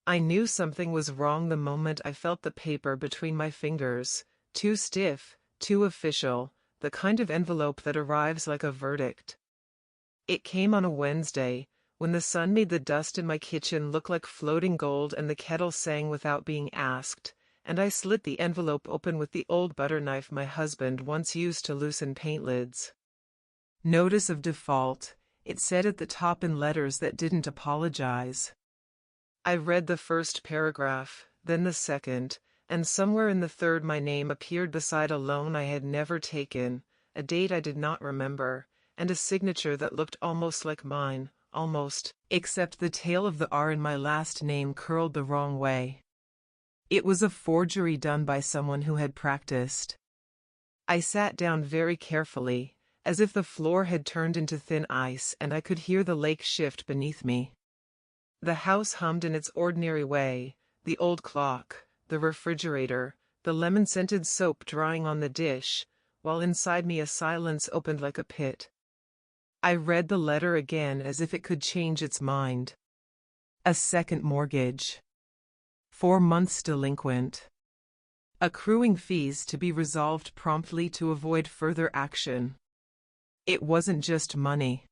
I knew something was wrong the moment I felt the paper between my fingers, too stiff, too official, the kind of envelope that arrives like a verdict. It came on a Wednesday, when the sun made the dust in my kitchen look like floating gold and the kettle sang without being asked, and I slit the envelope open with the old butter knife my husband once used to loosen paint lids. Notice of default, it said at the top in letters that didn't apologize. I read the first paragraph, then the second, and somewhere in the third my name appeared beside a loan I had never taken, a date I did not remember, and a signature that looked almost like mine, almost, except the tail of the R in my last name curled the wrong way. It was a forgery done by someone who had practiced. I sat down very carefully, as if the floor had turned into thin ice and I could hear the lake shift beneath me. The house hummed in its ordinary way, the old clock, the refrigerator, the lemon-scented soap drying on the dish, while inside me a silence opened like a pit. I read the letter again as if it could change its mind. A second mortgage. 4 months delinquent. Accruing fees to be resolved promptly to avoid further action. It wasn't just money.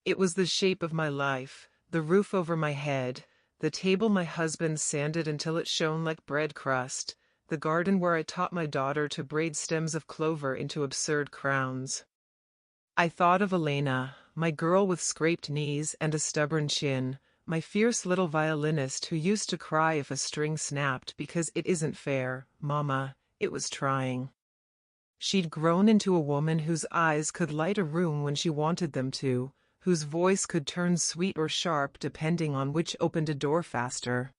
It was the shape of my life, the roof over my head, the table my husband sanded until it shone like bread crust, the garden where I taught my daughter to braid stems of clover into absurd crowns. I thought of Elena, my girl with scraped knees and a stubborn chin, my fierce little violinist who used to cry if a string snapped because it isn't fair, Mama, it was trying. She'd grown into a woman whose eyes could light a room when she wanted them to, whose voice could turn sweet or sharp depending on which opened a door faster.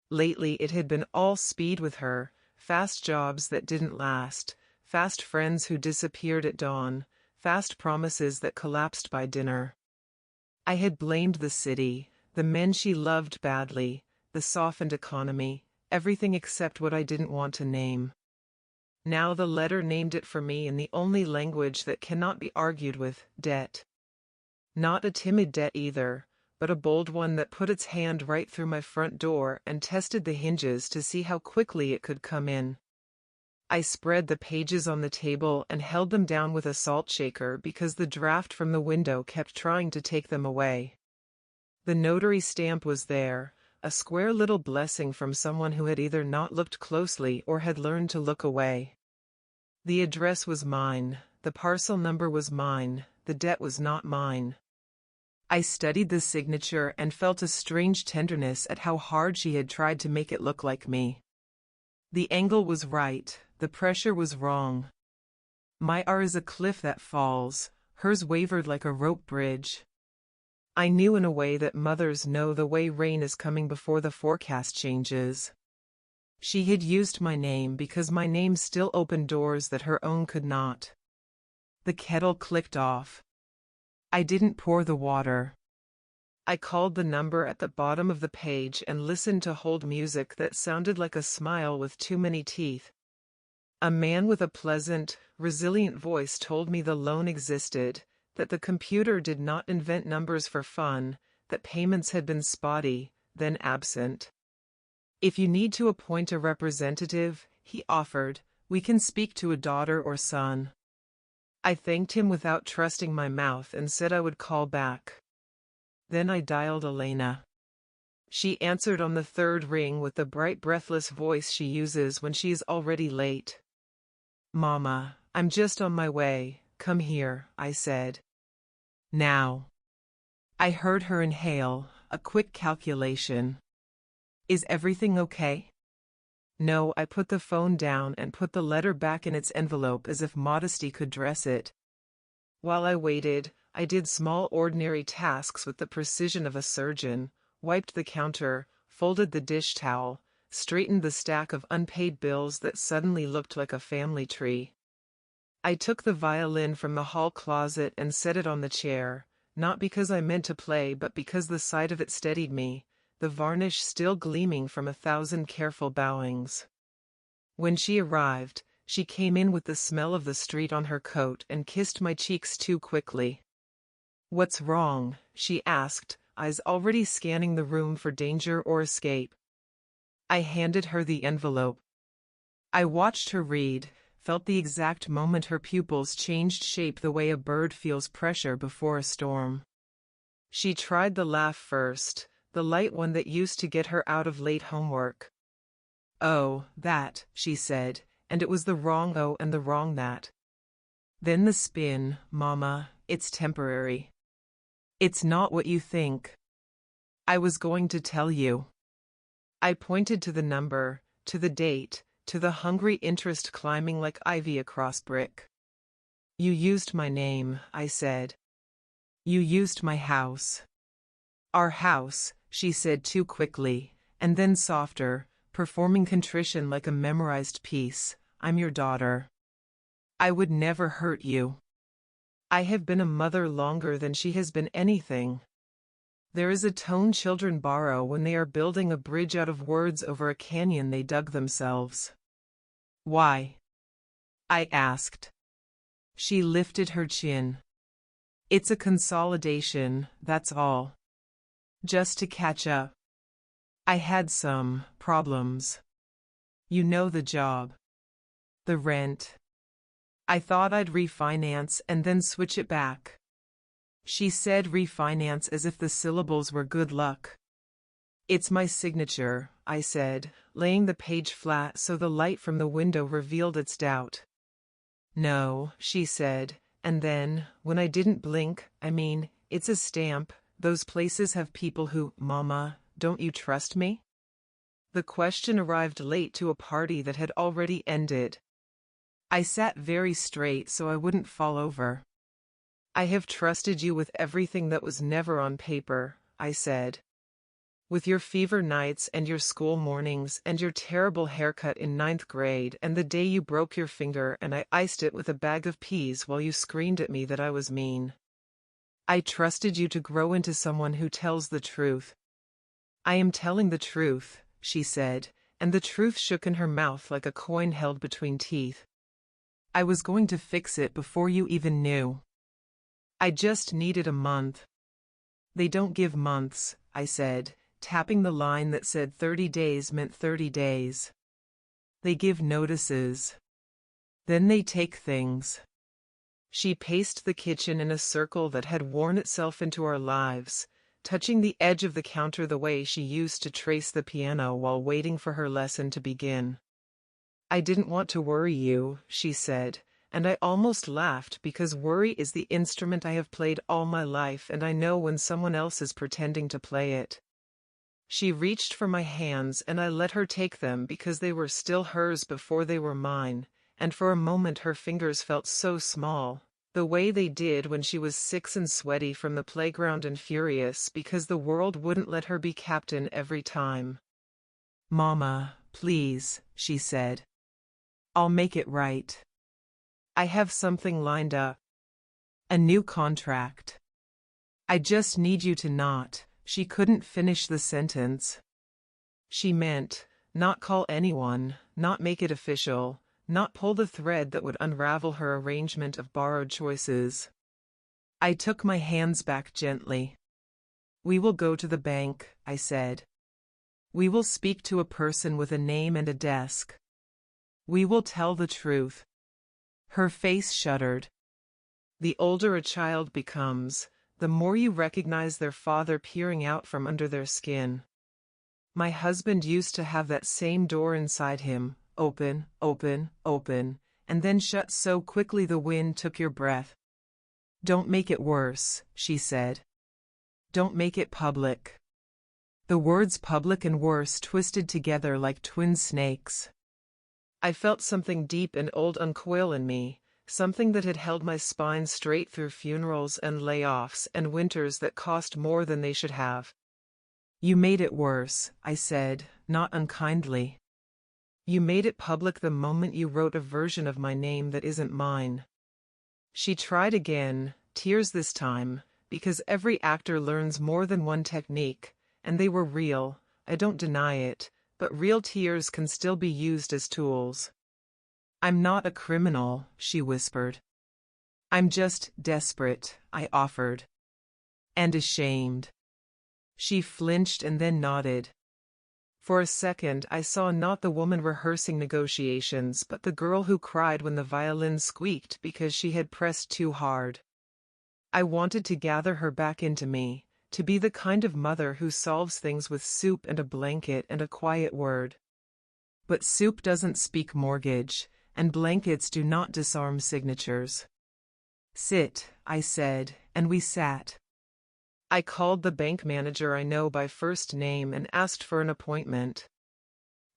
Lately it had been all speed with her, fast jobs that didn't last, fast friends who disappeared at dawn, fast promises that collapsed by dinner. I had blamed the city, the men she loved badly, the softened economy, everything except what I didn't want to name. Now the letter named it for me in the only language that cannot be argued with, debt. Not a timid debt either, but a bold one that put its hand right through my front door and tested the hinges to see how quickly it could come in. I spread the pages on the table and held them down with a salt shaker because the draft from the window kept trying to take them away. The notary stamp was there, a square little blessing from someone who had either not looked closely or had learned to look away. The address was mine, the parcel number was mine, the debt was not mine. I studied the signature and felt a strange tenderness at how hard she had tried to make it look like me. The angle was right, the pressure was wrong. My R is a cliff that falls, hers wavered like a rope bridge. I knew in a way that mothers know the way rain is coming before the forecast changes. She had used my name because my name still opened doors that her own could not. The kettle clicked off. I didn't pour the water. I called the number at the bottom of the page and listened to hold music that sounded like a smile with too many teeth. A man with a pleasant, resilient voice told me the loan existed, that the computer did not invent numbers for fun, that payments had been spotty, then absent. If you need to appoint a representative, he offered, we can speak to a daughter or son. I thanked him without trusting my mouth and said I would call back. Then I dialed Elena. She answered on the third ring with the bright breathless voice she uses when she is already late. Mama, I'm just on my way, come here, I said. Now. I heard her inhale, a quick calculation. Is everything okay? No, I put the phone down and put the letter back in its envelope as if modesty could dress it. While I waited, I did small ordinary tasks with the precision of a surgeon, wiped the counter, folded the dish towel, straightened the stack of unpaid bills that suddenly looked like a family tree. I took the violin from the hall closet and set it on the chair, not because I meant to play but because the sight of it steadied me, the varnish still gleaming from 1,000 careful bowings. When she arrived, she came in with the smell of the street on her coat and kissed my cheeks too quickly. What's wrong? She asked, eyes already scanning the room for danger or escape. I handed her the envelope. I watched her read, felt the exact moment her pupils changed shape the way a bird feels pressure before a storm. She tried the laugh first, the light one that used to get her out of late homework. "Oh, that," she said, and it was the wrong "oh" and the wrong "that." Then the spin, "Mama, it's temporary. It's not what you think. I was going to tell you." I pointed to the number, to the date, to the hungry interest climbing like ivy across brick. "You used my name," I said. "You used my house." "Our house," she said too quickly, and then softer, performing contrition like a memorized piece. "I'm your daughter. I would never hurt you. I have been a mother longer than she has been anything." There is a tone children borrow when they are building a bridge out of words over a canyon they dug themselves. "Why?" I asked. She lifted her chin. "It's a consolidation, that's all. Just to catch up. I had some problems. You know the job. The rent. I thought I'd refinance and then switch it back." She said refinance as if the syllables were good luck. "It's my signature," I said, laying the page flat so the light from the window revealed its doubt. "No," she said, and then, when I didn't blink, "I mean, it's a stamp. Those places have people who, Mama, don't you trust me?" The question arrived late to a party that had already ended. I sat very straight so I wouldn't fall over. "I have trusted you with everything that was never on paper," I said. "With your fever nights and your school mornings and your terrible haircut in 9th grade and the day you broke your finger and I iced it with a bag of peas while you screamed at me that I was mean. I trusted you to grow into someone who tells the truth." "I am telling the truth," she said, and the truth shook in her mouth like a coin held between teeth. "I was going to fix it before you even knew. I just needed a month." "They don't give months," I said, tapping the line that said 30 days meant 30 days. "They give notices. Then they take things." She paced the kitchen in a circle that had worn itself into our lives, touching the edge of the counter the way she used to trace the piano while waiting for her lesson to begin. "I didn't want to worry you," she said, and I almost laughed because worry is the instrument I have played all my life and I know when someone else is pretending to play it. She reached for my hands and I let her take them because they were still hers before they were mine, and for a moment her fingers felt so small, the way they did when she was 6 and sweaty from the playground and furious because the world wouldn't let her be captain every time. "Mama, please," she said. "I'll make it right. I have something lined up. A new contract. I just need you to not." She couldn't finish the sentence. She meant, not call anyone, not make it official, not pull the thread that would unravel her arrangement of borrowed choices. I took my hands back gently. "We will go to the bank," I said. "We will speak to a person with a name and a desk. We will tell the truth." Her face shuddered. The older a child becomes, the more you recognize their father peering out from under their skin. My husband used to have that same door inside him, open, open, open, and then shut so quickly the wind took your breath. "Don't make it worse," she said. "Don't make it public." The words public and worse twisted together like twin snakes. I felt something deep and old uncoil in me, something that had held my spine straight through funerals and layoffs and winters that cost more than they should have. "You made it worse," I said, not unkindly. "You made it public the moment you wrote a version of my name that isn't mine." She tried again, tears this time, because every actor learns more than one technique, and they were real, I don't deny it, but real tears can still be used as tools. "I'm not a criminal," she whispered. "I'm just desperate," I offered. "And ashamed." She flinched and then nodded. For a second I saw not the woman rehearsing negotiations but the girl who cried when the violin squeaked because she had pressed too hard. I wanted to gather her back into me, to be the kind of mother who solves things with soup and a blanket and a quiet word. But soup doesn't speak mortgage, and blankets do not disarm signatures. "Sit," I said, and we sat. I called the bank manager I know by first name and asked for an appointment.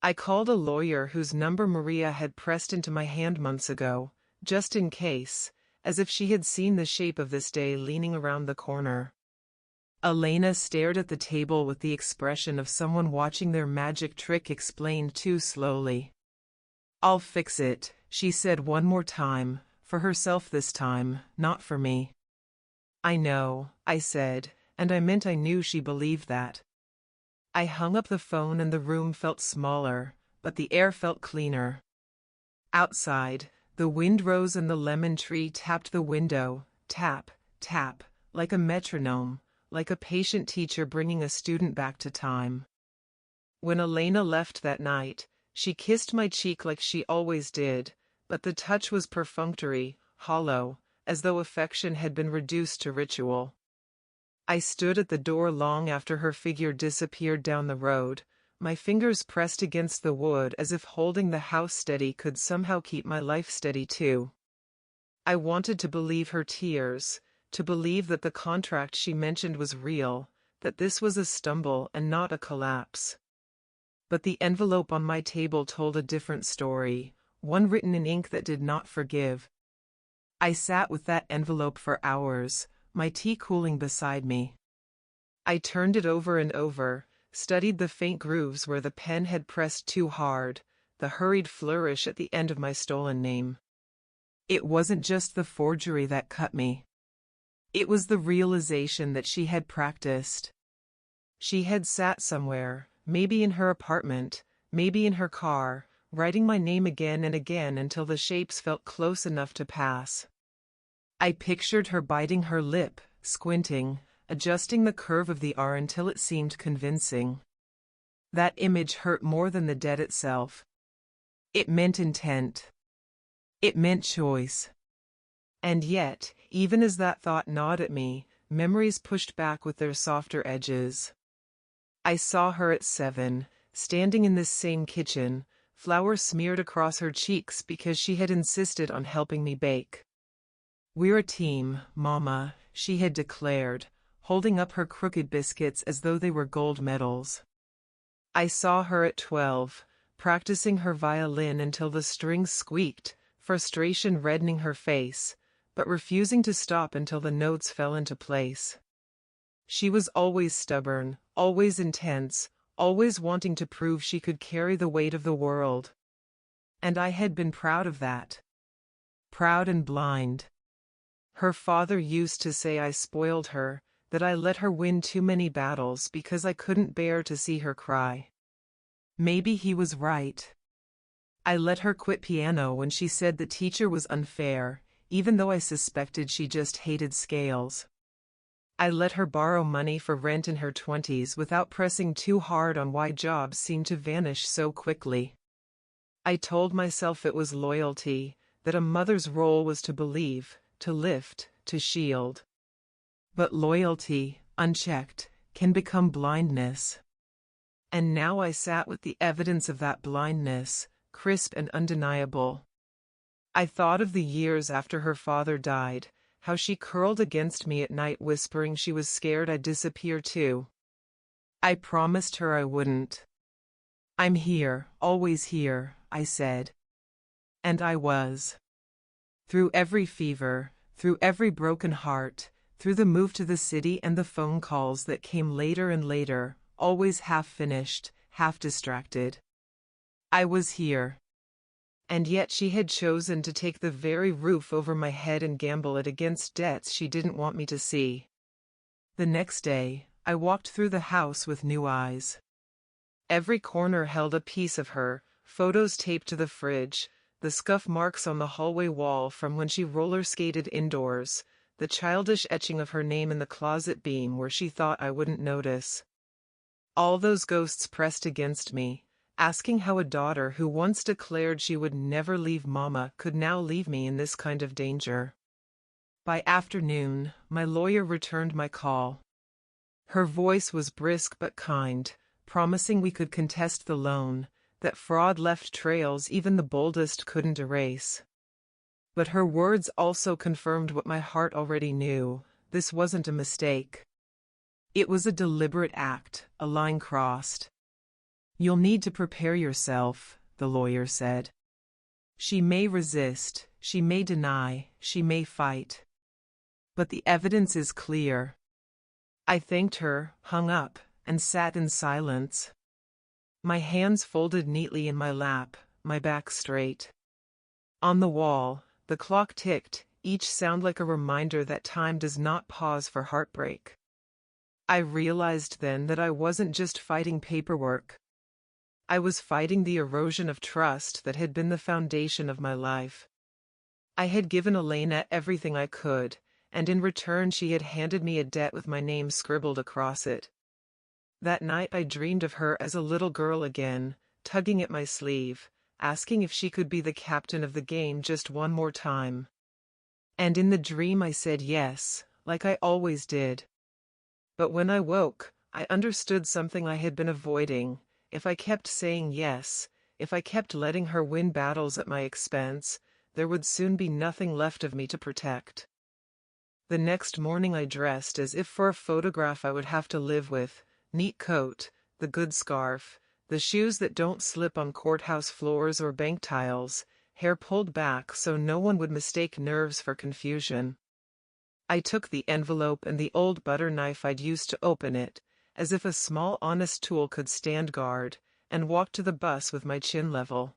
I called a lawyer whose number Maria had pressed into my hand months ago, just in case, as if she had seen the shape of this day leaning around the corner. Elena stared at the table with the expression of someone watching their magic trick explained too slowly. "I'll fix it," she said one more time, for herself this time, not for me. "I know," I said, and I meant I knew she believed that. I hung up the phone and the room felt smaller, but the air felt cleaner. Outside, the wind rose and the lemon tree tapped the window, tap, tap, like a metronome, like a patient teacher bringing a student back to time. When Elena left that night, she kissed my cheek like she always did, but the touch was perfunctory, hollow, as though affection had been reduced to ritual. I stood at the door long after her figure disappeared down the road, my fingers pressed against the wood as if holding the house steady could somehow keep my life steady too. I wanted to believe her tears, to believe that the contract she mentioned was real, that this was a stumble and not a collapse. But the envelope on my table told a different story, one written in ink that did not forgive. I sat with that envelope for hours, my tea cooling beside me. I turned it over and over, studied the faint grooves where the pen had pressed too hard, the hurried flourish at the end of my stolen name. It wasn't just the forgery that cut me. It was the realization that she had practiced. She had sat somewhere, maybe in her apartment, maybe in her car, writing my name again and again until the shapes felt close enough to pass. I pictured her biting her lip, squinting, adjusting the curve of the R until it seemed convincing. That image hurt more than the debt itself. It meant intent. It meant choice. And yet, even as that thought gnawed at me, memories pushed back with their softer edges. I saw her at 7, standing in this same kitchen, flour smeared across her cheeks because she had insisted on helping me bake. "We're a team, Mama," she had declared, holding up her crooked biscuits as though they were gold medals. I saw her at 12, practicing her violin until the strings squeaked, frustration reddening her face, but refusing to stop until the notes fell into place. She was always stubborn, always intense, always wanting to prove she could carry the weight of the world. And I had been proud of that. Proud and blind. Her father used to say I spoiled her, that I let her win too many battles because I couldn't bear to see her cry. Maybe he was right. I let her quit piano when she said the teacher was unfair, even though I suspected she just hated scales. I let her borrow money for rent in her 20s without pressing too hard on why jobs seemed to vanish so quickly. I told myself it was loyalty, that a mother's role was to believe, to lift, to shield. But loyalty, unchecked, can become blindness. And now I sat with the evidence of that blindness, crisp and undeniable. I thought of the years after her father died, how she curled against me at night whispering she was scared I'd disappear too. I promised her I wouldn't. "I'm here, always here," I said. And I was. Through every fever, through every broken heart, through the move to the city and the phone calls that came later and later, always half finished, half distracted. I was here. And yet she had chosen to take the very roof over my head and gamble it against debts she didn't want me to see. The next day, I walked through the house with new eyes. Every corner held a piece of her, photos taped to the fridge, the scuff marks on the hallway wall from when she roller skated indoors, the childish etching of her name in the closet beam where she thought I wouldn't notice. All those ghosts pressed against me, asking how a daughter who once declared she would never leave Mama could now leave me in this kind of danger. By afternoon, my lawyer returned my call. Her voice was brisk but kind, promising we could contest the loan, that fraud left trails even the boldest couldn't erase. But her words also confirmed what my heart already knew: this wasn't a mistake. It was a deliberate act, a line crossed. "You'll need to prepare yourself," the lawyer said. "She may resist, she may deny, she may fight. But the evidence is clear." I thanked her, hung up, and sat in silence. My hands folded neatly in my lap, my back straight. On the wall, the clock ticked, each sound like a reminder that time does not pause for heartbreak. I realized then that I wasn't just fighting paperwork. I was fighting the erosion of trust that had been the foundation of my life. I had given Elena everything I could, and in return she had handed me a debt with my name scribbled across it. That night I dreamed of her as a little girl again, tugging at my sleeve, asking if she could be the captain of the game just one more time. And in the dream I said yes, like I always did. But when I woke, I understood something I had been avoiding. If I kept saying yes, if I kept letting her win battles at my expense, there would soon be nothing left of me to protect. The next morning I dressed as if for a photograph I would have to live with: neat coat, the good scarf, the shoes that don't slip on courthouse floors or bank tiles, hair pulled back so no one would mistake nerves for confusion. I took the envelope and the old butter knife I'd used to open it, as if a small honest tool could stand guard, and walked to the bus with my chin level.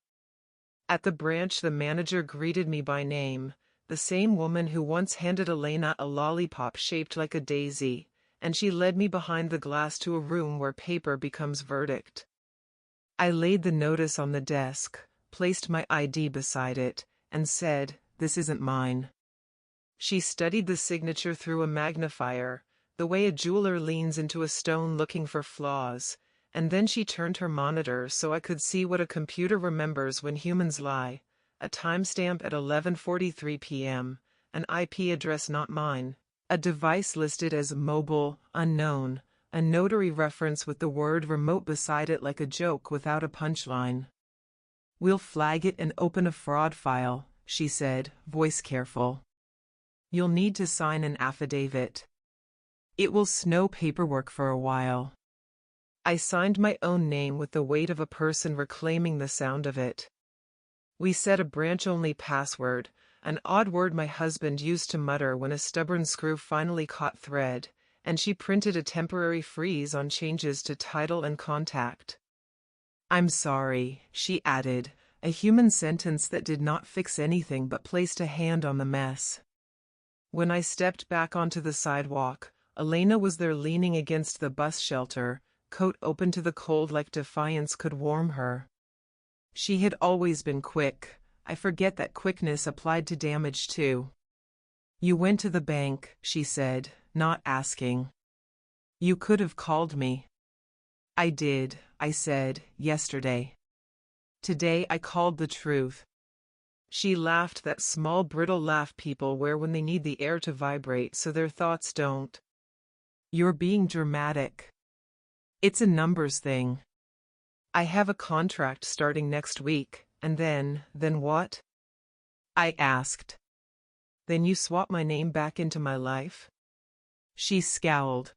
At the branch the manager greeted me by name, the same woman who once handed Elena a lollipop shaped like a daisy, and she led me behind the glass to a room where paper becomes verdict. I laid the notice on the desk, placed my ID beside it, and said, "This isn't mine." She studied the signature through a magnifier, the way a jeweler leans into a stone looking for flaws, and then she turned her monitor so I could see what a computer remembers when humans lie: a timestamp at 11:43 p.m., an IP address not mine, a device listed as mobile, unknown, a notary reference with the word remote beside it like a joke without a punchline. "We'll flag it and open a fraud file," she said, voice careful. "You'll need to sign an affidavit. It will snow paperwork for a while." I signed my own name with the weight of a person reclaiming the sound of it. We set a branch-only password, an odd word my husband used to mutter when a stubborn screw finally caught thread, and she printed a temporary freeze on changes to title and contact. "I'm sorry," she added, a human sentence that did not fix anything but placed a hand on the mess. When I stepped back onto the sidewalk, Elena was there leaning against the bus shelter, coat open to the cold like defiance could warm her. She had always been quick. I forget that quickness applied to damage too. "You went to the bank," she said, not asking. "You could have called me." "I did," I said, "yesterday. Today I called the truth." She laughed, that small brittle laugh people wear when they need the air to vibrate so their thoughts don't. "You're being dramatic. It's a numbers thing. I have a contract starting next week, and then what?" I asked. "Then you swap my name back into my life?" She scowled.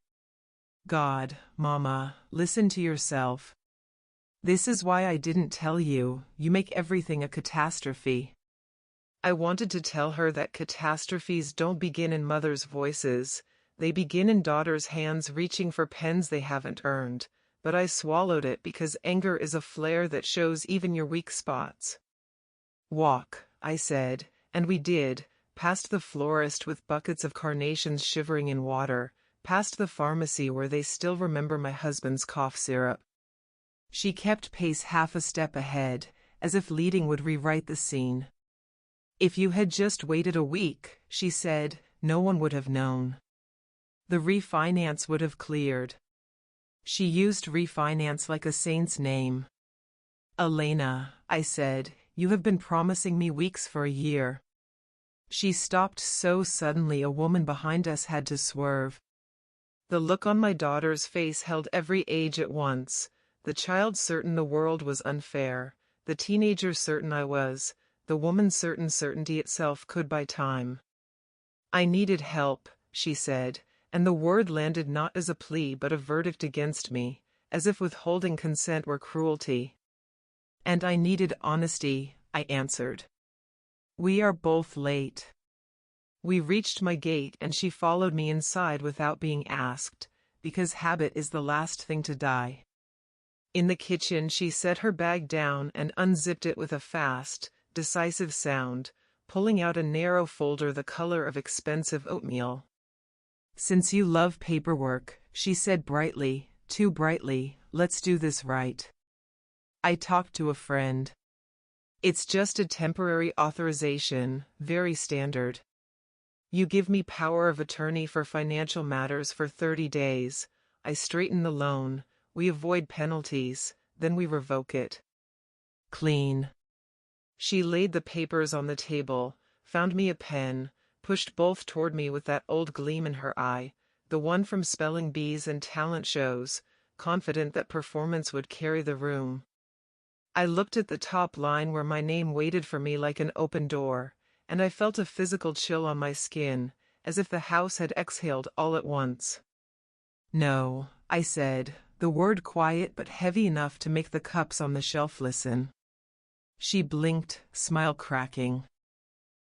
"God, Mama, listen to yourself. This is why I didn't tell you. You make everything a catastrophe." I wanted to tell her that catastrophes don't begin in mothers' voices, they begin in daughters' hands reaching for pens they haven't earned, but I swallowed it because anger is a flare that shows even your weak spots. "Walk," I said, and we did, past the florist with buckets of carnations shivering in water, past the pharmacy where they still remember my husband's cough syrup. She kept pace half a step ahead, as if leading would rewrite the scene. "If you had just waited a week," she said, No one would have known. The refinance would have cleared. She used refinance like a saint's name. Elena, I said, you have been promising me weeks for a year. She stopped so suddenly a woman behind us had to swerve. The look on my daughter's face held every age at once, the child certain the world was unfair, the teenager certain I was, the woman certain certainty itself could buy time. I needed help, she said, and the word landed not as a plea but a verdict against me, as if withholding consent were cruelty. And I needed honesty, I answered. We are both late. We reached my gate and she followed me inside without being asked, because habit is the last thing to die. In the kitchen she set her bag down and unzipped it with a fast, decisive sound, pulling out a narrow folder the color of expensive oatmeal. Since you love paperwork, she said brightly, too brightly, let's do this right. I talked to a friend. It's just a temporary authorization, very standard. You give me power of attorney for financial matters for 30 days, I straighten the loan, we avoid penalties, then we revoke it. Clean. She laid the papers on the table, found me a pen, pushed both toward me with that old gleam in her eye, the one from spelling bees and talent shows, confident that performance would carry the room. I looked at the top line where my name waited for me like an open door, and I felt a physical chill on my skin, as if the house had exhaled all at once. No, I said, the word quiet but heavy enough to make the cups on the shelf listen. She blinked, smile cracking.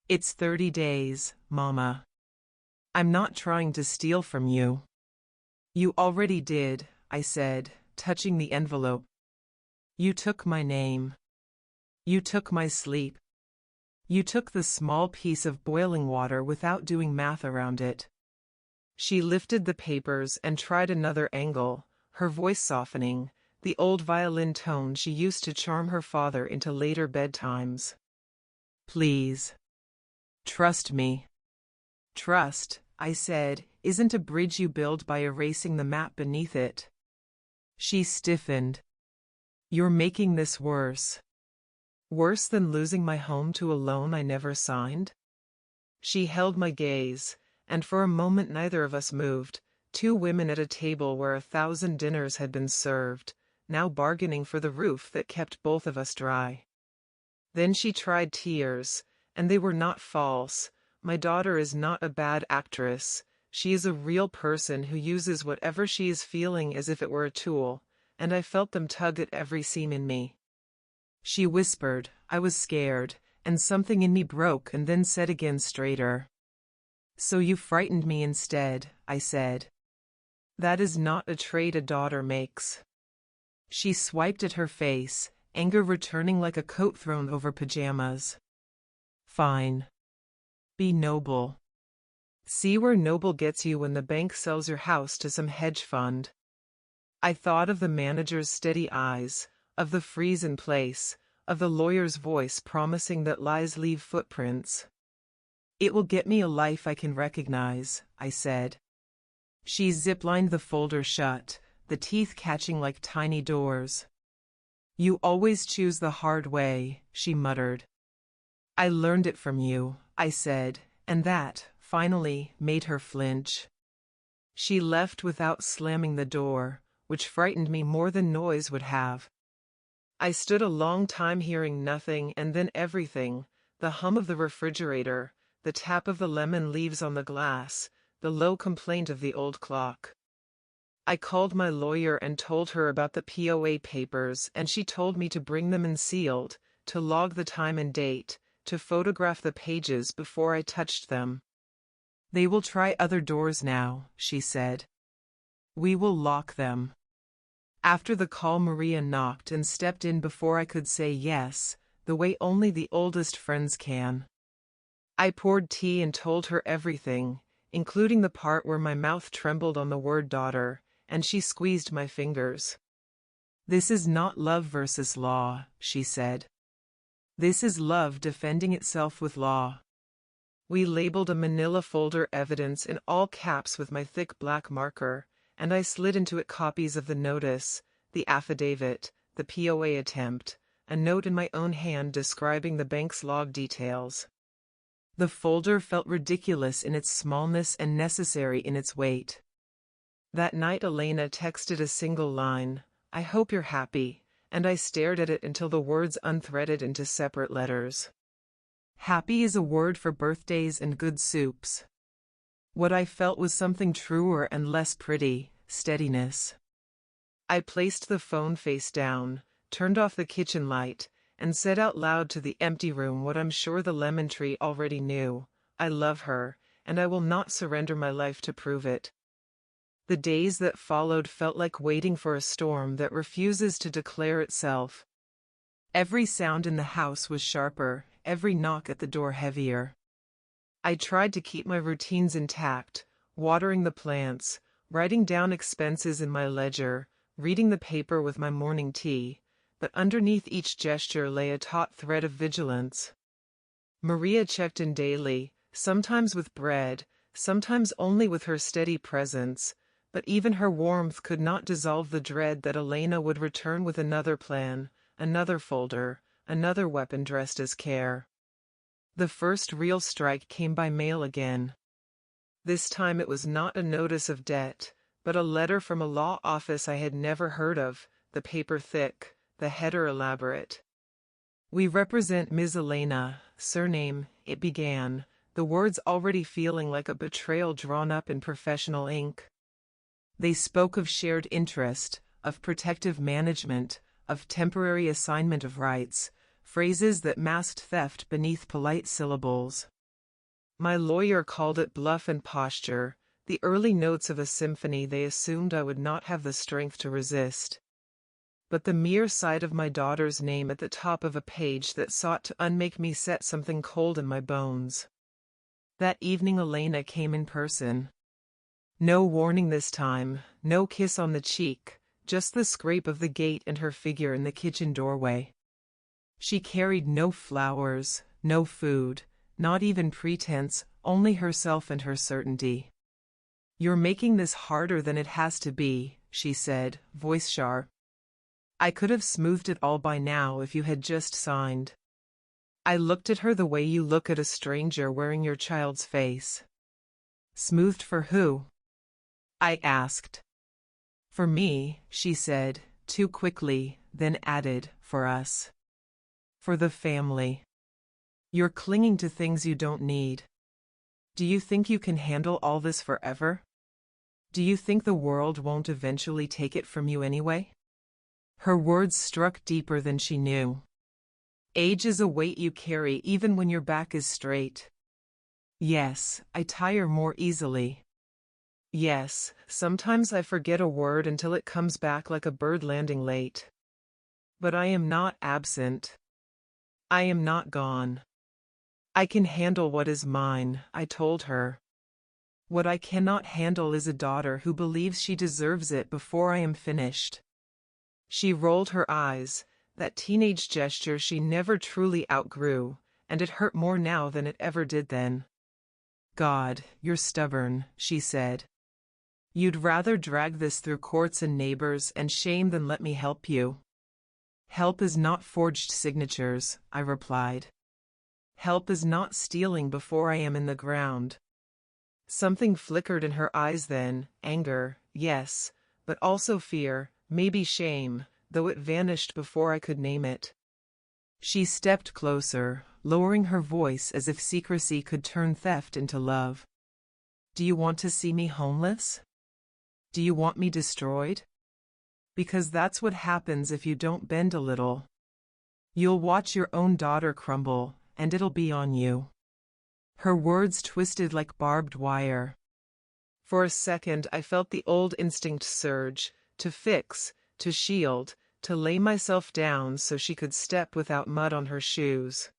It's 30 days, Mama. I'm not trying to steal from you. You already did, I said, touching the envelope. You took my name. You took my sleep. You took the small piece of boiling water without doing math around it. She lifted the papers and tried another angle, her voice softening, the old violin tone she used to charm her father into later bedtimes. Please. Trust me. Trust, I said, isn't a bridge you build by erasing the map beneath it. She stiffened. You're making this worse. Worse than losing my home to a loan I never signed? She held my gaze, and for a moment neither of us moved, two women at a table where 1,000 dinners had been served, now bargaining for the roof that kept both of us dry. Then she tried tears, and they were not false. My daughter is not a bad actress. She is a real person who uses whatever she is feeling as if it were a tool, and I felt them tug at every seam in me. She whispered, I was scared, and something in me broke and then said again straighter. So you frightened me instead, I said. That is not a trade a daughter makes. She swiped at her face, anger returning like a coat thrown over pajamas. Fine. Be noble. See where noble gets you when the bank sells your house to some hedge fund. I thought of the manager's steady eyes, of the freeze in place, of the lawyer's voice promising that lies leave footprints. It will get me a life I can recognize, I said. She ziplined the folder shut, the teeth catching like tiny doors. You always choose the hard way, she muttered. I learned it from you, I said, and that, finally, made her flinch. She left without slamming the door, which frightened me more than noise would have. I stood a long time hearing nothing and then everything, the hum of the refrigerator, the tap of the lemon leaves on the glass, the low complaint of the old clock. I called my lawyer and told her about the POA papers, and she told me to bring them in sealed, to log the time and date, to photograph the pages before I touched them. They will try other doors now, she said. We will lock them. After the call, Maria knocked and stepped in before I could say yes, the way only the oldest friends can. I poured tea and told her everything, including the part where my mouth trembled on the word daughter, and she squeezed my fingers. This is not love versus law, she said. This is love defending itself with law. We labeled a manila folder evidence in all caps with my thick black marker, and I slid into it copies of the notice, the affidavit, the POA attempt, a note in my own hand describing the bank's log details. The folder felt ridiculous in its smallness and necessary in its weight. That night Elena texted a single line, "I hope you're happy," and I stared at it until the words unthreaded into separate letters. Happy is a word for birthdays and good soups. What I felt was something truer and less pretty, steadiness. I placed the phone face down, turned off the kitchen light, and said out loud to the empty room what I'm sure the lemon tree already knew: I love her, and I will not surrender my life to prove it. The days that followed felt like waiting for a storm that refuses to declare itself. Every sound in the house was sharper, every knock at the door heavier. I tried to keep my routines intact, watering the plants, writing down expenses in my ledger, reading the paper with my morning tea, but underneath each gesture lay a taut thread of vigilance. Maria checked in daily, sometimes with bread, sometimes only with her steady presence, but even her warmth could not dissolve the dread that Elena would return with another plan, another folder, another weapon dressed as care. The first real strike came by mail again. This time it was not a notice of debt, but a letter from a law office I had never heard of, the paper thick, the header elaborate. "We represent Ms. Elena, surname," it began, the words already feeling like a betrayal drawn up in professional ink. They spoke of shared interest, of protective management, of temporary assignment of rights, phrases that masked theft beneath polite syllables. My lawyer called it bluff and posture, the early notes of a symphony they assumed I would not have the strength to resist. But the mere sight of my daughter's name at the top of a page that sought to unmake me set something cold in my bones. That evening Elena came in person. No warning this time, no kiss on the cheek, just the scrape of the gate and her figure in the kitchen doorway. She carried no flowers, no food, not even pretense, only herself and her certainty. "You're making this harder than it has to be," she said, voice sharp. "I could have smoothed it all by now if you had just signed." I looked at her the way you look at a stranger wearing your child's face. "Smoothed for who?" I asked. "For me," she said, too quickly, then added, "for us. For the family. You're clinging to things you don't need. Do you think you can handle all this forever? Do you think the world won't eventually take it from you anyway?" Her words struck deeper than she knew. Age is a weight you carry even when your back is straight. Yes, I tire more easily. Yes, sometimes I forget a word until it comes back like a bird landing late. But I am not absent. I am not gone. I can handle what is mine, I told her. What I cannot handle is a daughter who believes she deserves it before I am finished. She rolled her eyes, that teenage gesture she never truly outgrew, and it hurt more now than it ever did then. "God, you're stubborn," she said. "You'd rather drag this through courts and neighbors and shame than let me help you." "Help is not forged signatures," I replied. "Help is not stealing before I am in the ground." Something flickered in her eyes then, anger, yes, but also fear, maybe shame, though it vanished before I could name it. She stepped closer, lowering her voice as if secrecy could turn theft into love. "Do you want to see me homeless? Do you want me destroyed? Because that's what happens if you don't bend a little. You'll watch your own daughter crumble, and it'll be on you." Her words twisted like barbed wire. For a second I felt the old instinct surge, to fix, to shield, to lay myself down so she could step without mud on her shoes.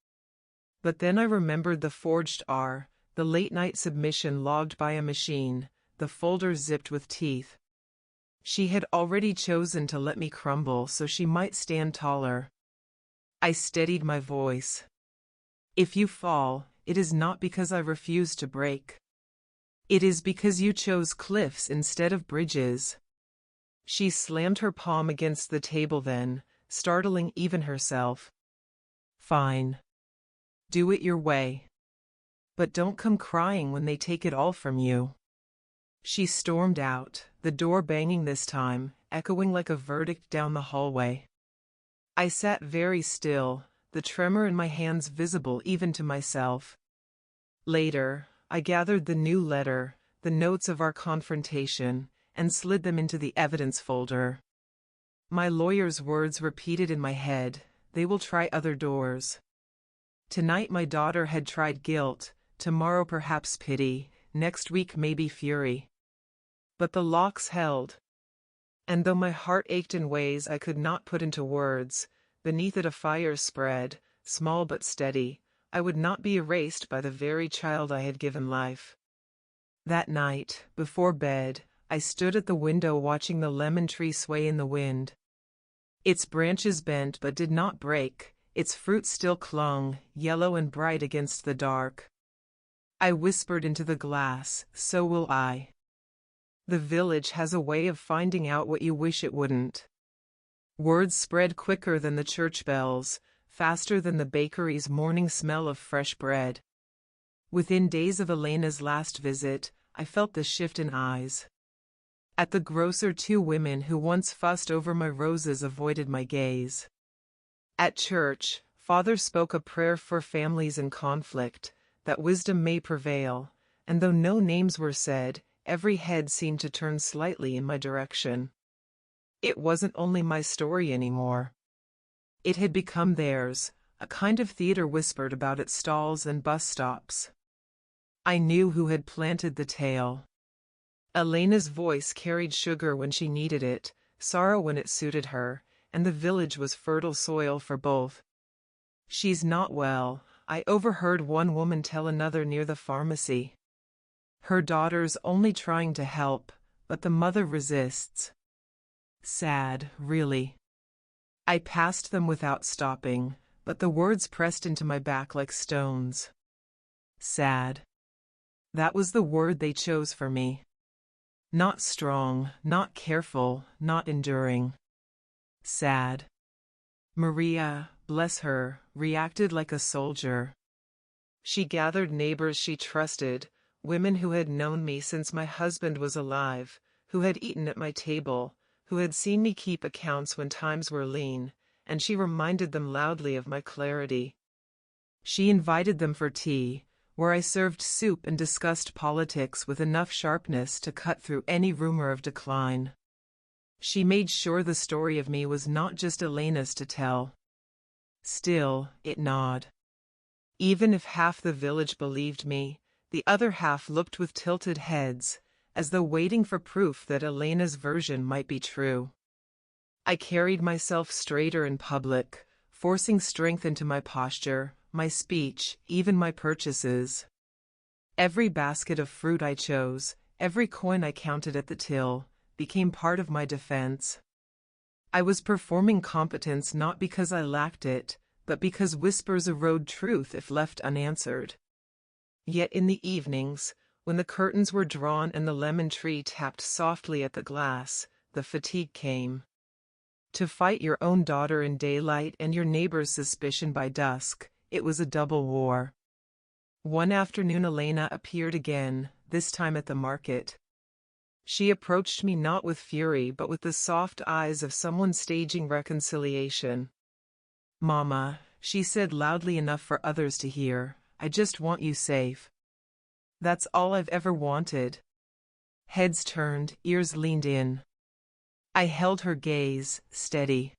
But then I remembered the forged R, the late-night submission logged by a machine, the folder zipped with teeth. She had already chosen to let me crumble so she might stand taller. I steadied my voice. "If you fall, it is not because I refuse to break. It is because you chose cliffs instead of bridges." She slammed her palm against the table then, startling even herself. "Fine. Do it your way. But don't come crying when they take it all from you." She stormed out, the door banging this time, echoing like a verdict down the hallway. I sat very still, the tremor in my hands visible even to myself. Later, I gathered the new letter, the notes of our confrontation, and slid them into the evidence folder. My lawyer's words repeated in my head, "They will try other doors." Tonight my daughter had tried guilt, tomorrow perhaps pity, next week maybe fury. But the locks held. And though my heart ached in ways I could not put into words, beneath it a fire spread, small but steady. I would not be erased by the very child I had given life. That night, before bed, I stood at the window watching the lemon tree sway in the wind. Its branches bent but did not break, its fruit still clung, yellow and bright against the dark. I whispered into the glass, "So will I." The village has a way of finding out what you wish it wouldn't. Words spread quicker than the church bells, faster than the bakery's morning smell of fresh bread. Within days of Elena's last visit, I felt the shift in eyes. At the grocer, 2 women who once fussed over my roses avoided my gaze. At church, Father spoke a prayer for families in conflict, that wisdom may prevail, and though no names were said, every head seemed to turn slightly in my direction. It wasn't only my story anymore. It had become theirs, a kind of theater whispered about at stalls and bus stops. I knew who had planted the tale. Elena's voice carried sugar when she needed it, sorrow when it suited her, and the village was fertile soil for both. "She's not well," I overheard one woman tell another near the pharmacy. "Her daughter's only trying to help, but the mother resists." Sad, really. I passed them without stopping, but the words pressed into my back like stones. Sad. That was the word they chose for me. Not strong, not careful, not enduring. Sad. Maria, bless her, reacted like a soldier. She gathered neighbors she trusted, women who had known me since my husband was alive, who had eaten at my table, who had seen me keep accounts when times were lean, and she reminded them loudly of my clarity. She invited them for tea, where I served soup and discussed politics with enough sharpness to cut through any rumor of decline. She made sure the story of me was not just Elena's to tell. Still, it gnawed. Even if half the village believed me, the other half looked with tilted heads, as though waiting for proof that Elena's version might be true. I carried myself straighter in public, forcing strength into my posture, my speech, even my purchases. Every basket of fruit I chose, every coin I counted at the till, became part of my defense. I was performing competence not because I lacked it, but because whispers erode truth if left unanswered. Yet in the evenings, when the curtains were drawn and the lemon tree tapped softly at the glass, the fatigue came. To fight your own daughter in daylight and your neighbor's suspicion by dusk, it was a double war. One afternoon Elena appeared again, this time at the market. She approached me not with fury but with the soft eyes of someone staging reconciliation. "Mama," she said loudly enough for others to hear, "I just want you safe. That's all I've ever wanted." Heads turned, ears leaned in. I held her gaze, steady.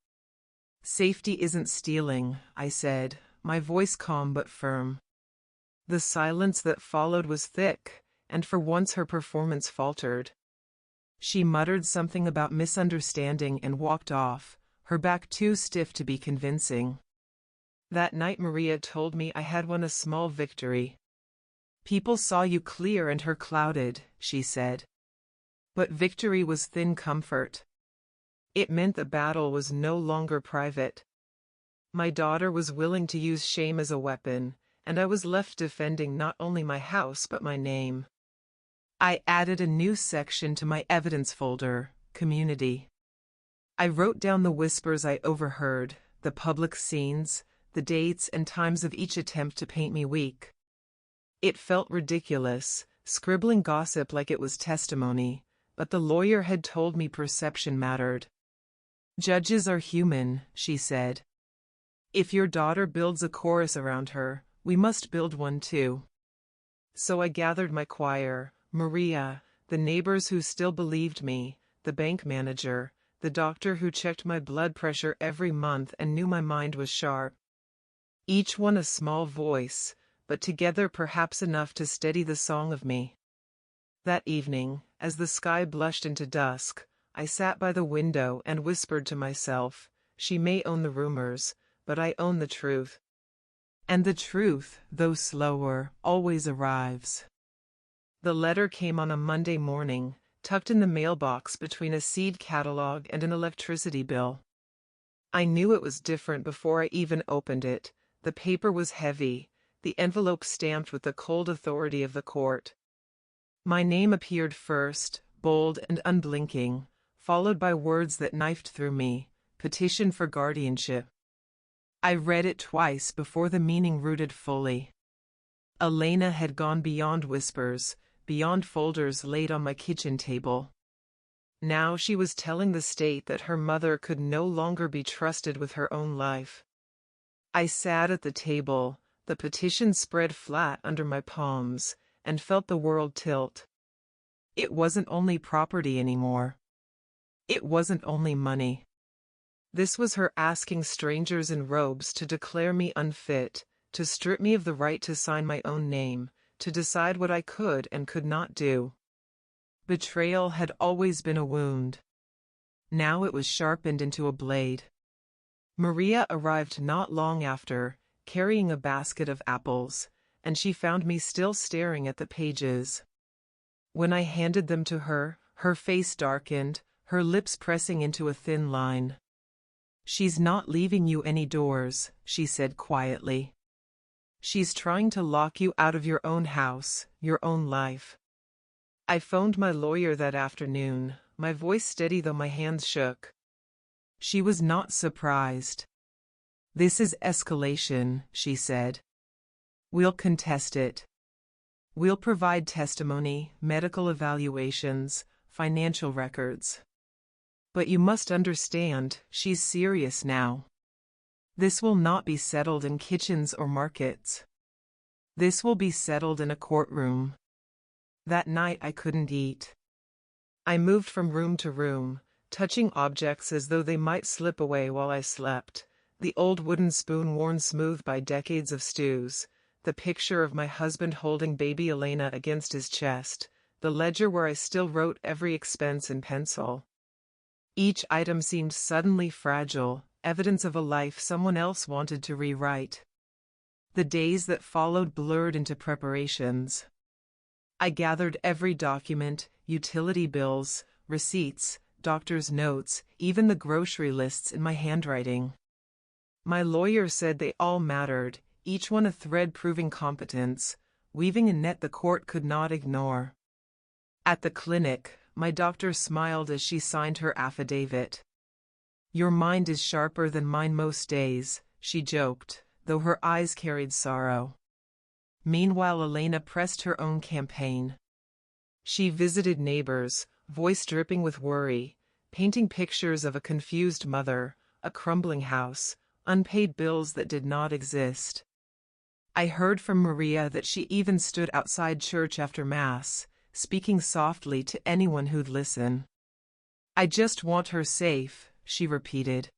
"Safety isn't stealing," I said, my voice calm but firm. The silence that followed was thick, and for once her performance faltered. She muttered something about misunderstanding and walked off, her back too stiff to be convincing. That night Maria told me I had won a small victory. "People saw you clear and her clouded," she said. But victory was thin comfort. It meant the battle was no longer private. My daughter was willing to use shame as a weapon, and I was left defending not only my house but my name. I added a new section to my evidence folder, Community. I wrote down the whispers I overheard, the public scenes, the dates and times of each attempt to paint me weak. It felt ridiculous, scribbling gossip like it was testimony, but the lawyer had told me perception mattered. Judges are human, she said. If your daughter builds a chorus around her, we must build one too. So I gathered my choir, Maria, the neighbors who still believed me, the bank manager, the doctor who checked my blood pressure every month and knew my mind was sharp. Each one a small voice, but together perhaps enough to steady the song of me. That evening, as the sky blushed into dusk, I sat by the window and whispered to myself, she may own the rumors, but I own the truth. And the truth, though slower, always arrives. The letter came on a Monday morning, tucked in the mailbox between a seed catalog and an electricity bill. I knew it was different before I even opened it. The paper was heavy, the envelope stamped with the cold authority of the court. My name appeared first, bold and unblinking, followed by words that knifed through me, petition for guardianship. I read it twice before the meaning rooted fully. Elena had gone beyond whispers, beyond folders laid on my kitchen table. Now she was telling the state that her mother could no longer be trusted with her own life. I sat at the table, the petition spread flat under my palms, and felt the world tilt. It wasn't only property anymore. It wasn't only money. This was her asking strangers in robes to declare me unfit, to strip me of the right to sign my own name, to decide what I could and could not do. Betrayal had always been a wound. Now it was sharpened into a blade. Maria arrived not long after, carrying a basket of apples, and she found me still staring at the pages. When I handed them to her, her face darkened, her lips pressing into a thin line. "She's not leaving you any doors," she said quietly. "She's trying to lock you out of your own house, your own life." I phoned my lawyer that afternoon, my voice steady though my hands shook. She was not surprised. "This is escalation," she said. "We'll contest it. We'll provide testimony, medical evaluations, financial records. But you must understand, she's serious now. This will not be settled in kitchens or markets. This will be settled in a courtroom." That night I couldn't eat. I moved from room to room, touching objects as though they might slip away while I slept. The old wooden spoon worn smooth by decades of stews, the picture of my husband holding baby Elena against his chest, the ledger where I still wrote every expense in pencil. Each item seemed suddenly fragile, evidence of a life someone else wanted to rewrite. The days that followed blurred into preparations. I gathered every document, utility bills, receipts, doctor's notes, even the grocery lists in my handwriting. My lawyer said they all mattered, each one a thread proving competence, weaving a net the court could not ignore. At the clinic, my doctor smiled as she signed her affidavit. "Your mind is sharper than mine most days," she joked, though her eyes carried sorrow. Meanwhile, Elena pressed her own campaign. She visited neighbors, voice dripping with worry, painting pictures of a confused mother, a crumbling house, unpaid bills that did not exist. I heard from Maria that she even stood outside church after Mass, speaking softly to anyone who'd listen. "I just want her safe," she repeated.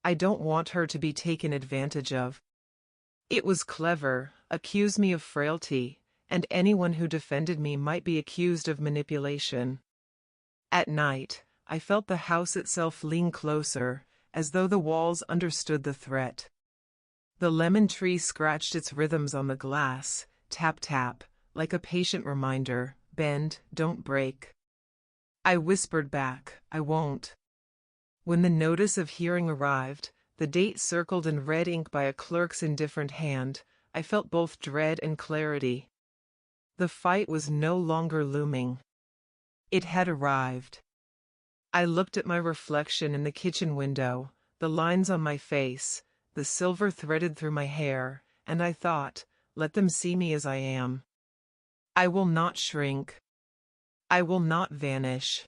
"I don't want her to be taken advantage of." It was clever, accused me of frailty, and anyone who defended me might be accused of manipulation. At night, I felt the house itself lean closer, as though the walls understood the threat. The lemon tree scratched its rhythms on the glass, tap-tap, like a patient reminder, "Bend, don't break." I whispered back, "I won't." When the notice of hearing arrived, the date circled in red ink by a clerk's indifferent hand, I felt both dread and clarity. The fight was no longer looming. It had arrived. I looked at my reflection in the kitchen window, the lines on my face, the silver threaded through my hair, and I thought, let them see me as I am. I will not shrink. I will not vanish.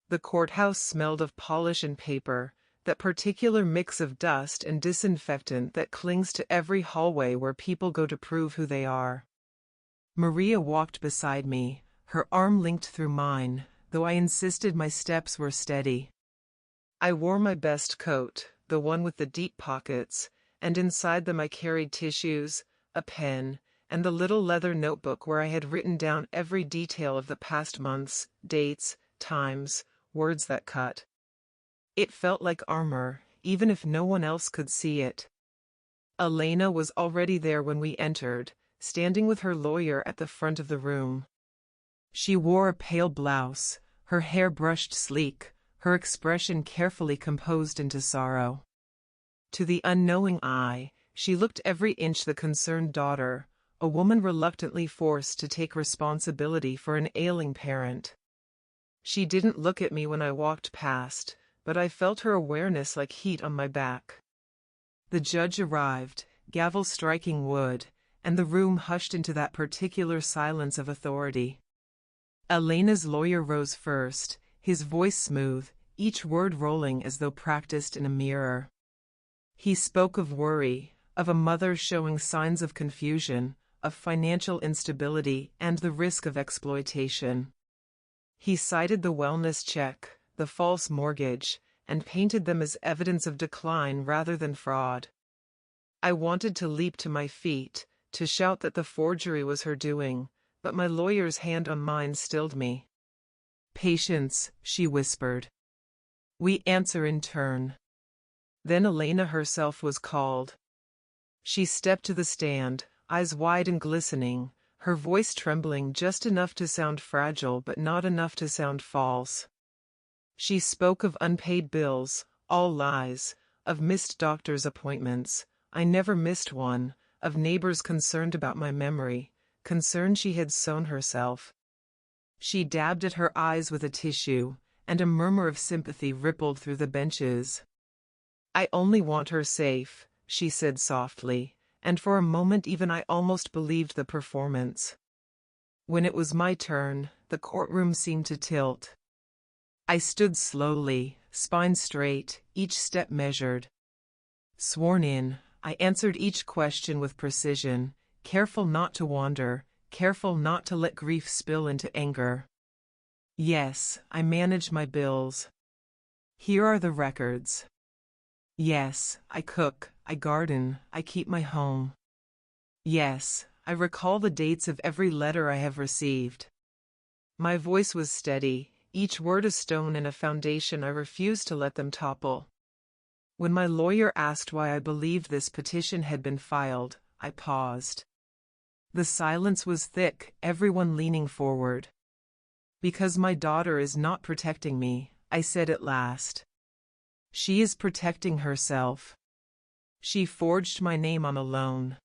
The courthouse smelled of polish and paper, that particular mix of dust and disinfectant that clings to every hallway where people go to prove who they are. Maria walked beside me, her arm linked through mine, though I insisted my steps were steady. I wore my best coat, the one with the deep pockets, and inside them I carried tissues, a pen, and the little leather notebook where I had written down every detail of the past months, dates, times, words that cut. It felt like armor, even if no one else could see it. Elena was already there when we entered, standing with her lawyer at the front of the room. She wore a pale blouse, her hair brushed sleek, her expression carefully composed into sorrow. To the unknowing eye, she looked every inch the concerned daughter, a woman reluctantly forced to take responsibility for an ailing parent. She didn't look at me when I walked past, but I felt her awareness like heat on my back. The judge arrived, gavel striking wood, and the room hushed into that particular silence of authority. Elena's lawyer rose first, his voice smooth, each word rolling as though practiced in a mirror. He spoke of worry, of a mother showing signs of confusion, of financial instability and the risk of exploitation. He cited the wellness check, the false mortgage, and painted them as evidence of decline rather than fraud. I wanted to leap to my feet, to shout that the forgery was her doing, but my lawyer's hand on mine stilled me. "Patience," she whispered. "We answer in turn." Then Elena herself was called. She stepped to the stand, eyes wide and glistening, her voice trembling just enough to sound fragile but not enough to sound false. She spoke of unpaid bills, all lies, of missed doctor's appointments, I never missed one, of neighbors concerned about my memory, concern she had sown herself. She dabbed at her eyes with a tissue, and a murmur of sympathy rippled through the benches. "I only want her safe," she said softly, and for a moment even I almost believed the performance. When it was my turn, the courtroom seemed to tilt. I stood slowly, spine straight, each step measured. Sworn in, I answered each question with precision, careful not to wander, careful not to let grief spill into anger. Yes, I manage my bills. Here are the records. Yes, I cook, I garden, I keep my home. Yes, I recall the dates of every letter I have received. My voice was steady, each word a stone and a foundation I refused to let them topple. When my lawyer asked why I believed this petition had been filed, I paused. The silence was thick, everyone leaning forward. "Because my daughter is not protecting me," I said at last. "She is protecting herself. She forged my name on a loan.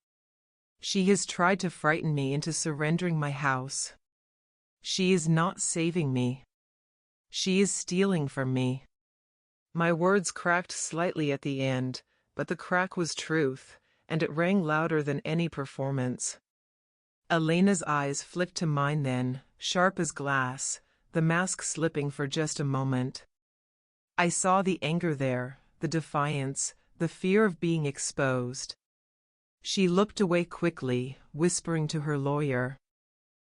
She has tried to frighten me into surrendering my house. She is not saving me. She is stealing from me." My words cracked slightly at the end, but the crack was truth, and it rang louder than any performance. Elena's eyes flicked to mine then, sharp as glass, the mask slipping for just a moment. I saw the anger there, the defiance, the fear of being exposed. She looked away quickly, whispering to her lawyer.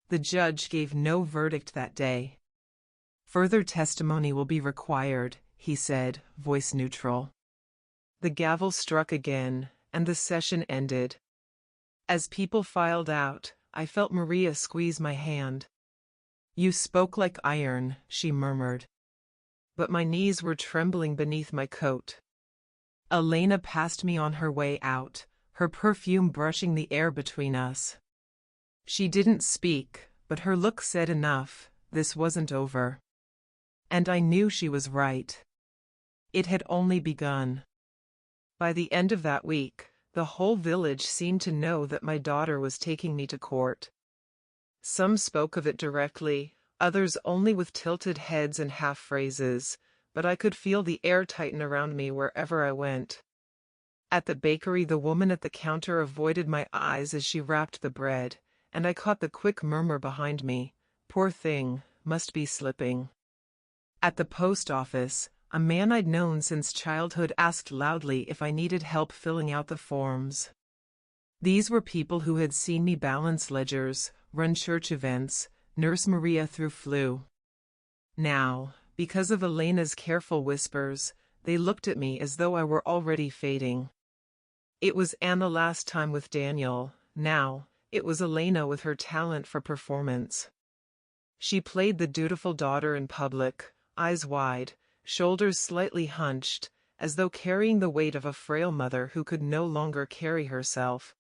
The judge gave no verdict that day. "Further testimony will be required," he said, voice neutral. The gavel struck again, and the session ended. As people filed out, I felt Maria squeeze my hand. "You spoke like iron," she murmured. But my knees were trembling beneath my coat. Elena passed me on her way out, her perfume brushing the air between us. She didn't speak, but her look said enough, this wasn't over. And I knew she was right. It had only begun. By the end of that week, The whole village seemed to know that my daughter was taking me to court. Some spoke of it directly, others only with tilted heads and half-phrases, but I could feel the air tighten around me wherever I went. At the bakery, the woman at the counter avoided my eyes as she wrapped the bread, and I caught the quick murmur behind me, "Poor thing, must be slipping." At the post office, a man I'd known since childhood asked loudly if I needed help filling out the forms. These were people who had seen me balance ledgers, run church events, nurse Maria through flu. Now, because of Elena's careful whispers, they looked at me as though I were already fading. It was Anna last time with Daniel, now, it was Elena with her talent for performance. She played the dutiful daughter in public, eyes wide, shoulders slightly hunched, as though carrying the weight of a frail mother who could no longer carry herself.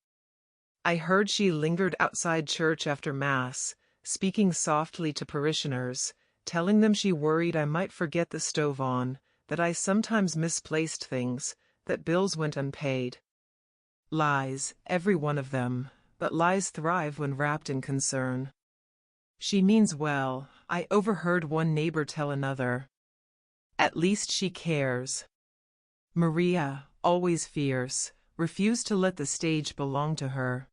I heard she lingered outside church after Mass, speaking softly to parishioners, telling them she worried I might forget the stove on, that I sometimes misplaced things, that bills went unpaid. Lies, every one of them, but lies thrive when wrapped in concern. She means well, I overheard one neighbor tell another. At least she cares. Maria, always fierce, refused to let the stage belong to her.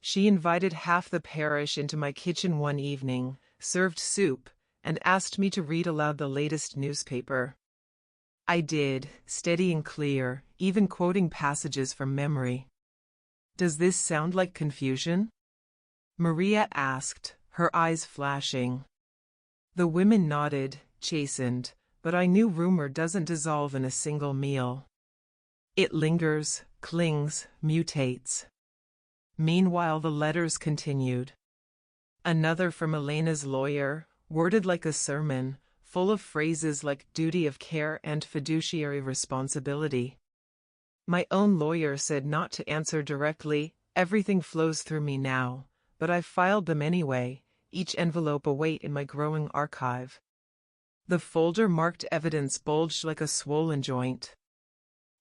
She invited half the parish into my kitchen one evening, served soup, and asked me to read aloud the latest newspaper. I did, steady and clear, even quoting passages from memory. "Does this sound like confusion?" Maria asked, her eyes flashing. The women nodded, chastened, but I knew rumor doesn't dissolve in a single meal. It lingers, clings, mutates. Meanwhile, the letters continued. Another from Elena's lawyer, worded like a sermon, full of phrases like duty of care and fiduciary responsibility. My own lawyer said not to answer directly, everything flows through me now, but I've filed them anyway, each envelope a weight in my growing archive. The folder marked evidence bulged like a swollen joint.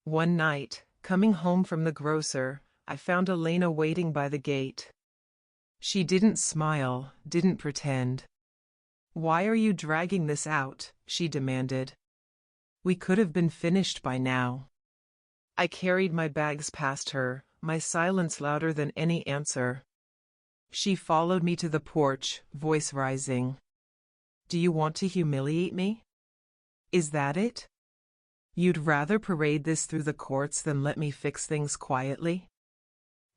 One night, coming home from the grocer, I found Elena waiting by the gate. She didn't smile, didn't pretend. "Why are you dragging this out?" she demanded. "We could have been finished by now." I carried my bags past her, my silence louder than any answer. She followed me to the porch, voice rising. "Do you want to humiliate me? Is that it? You'd rather parade this through the courts than let me fix things quietly?"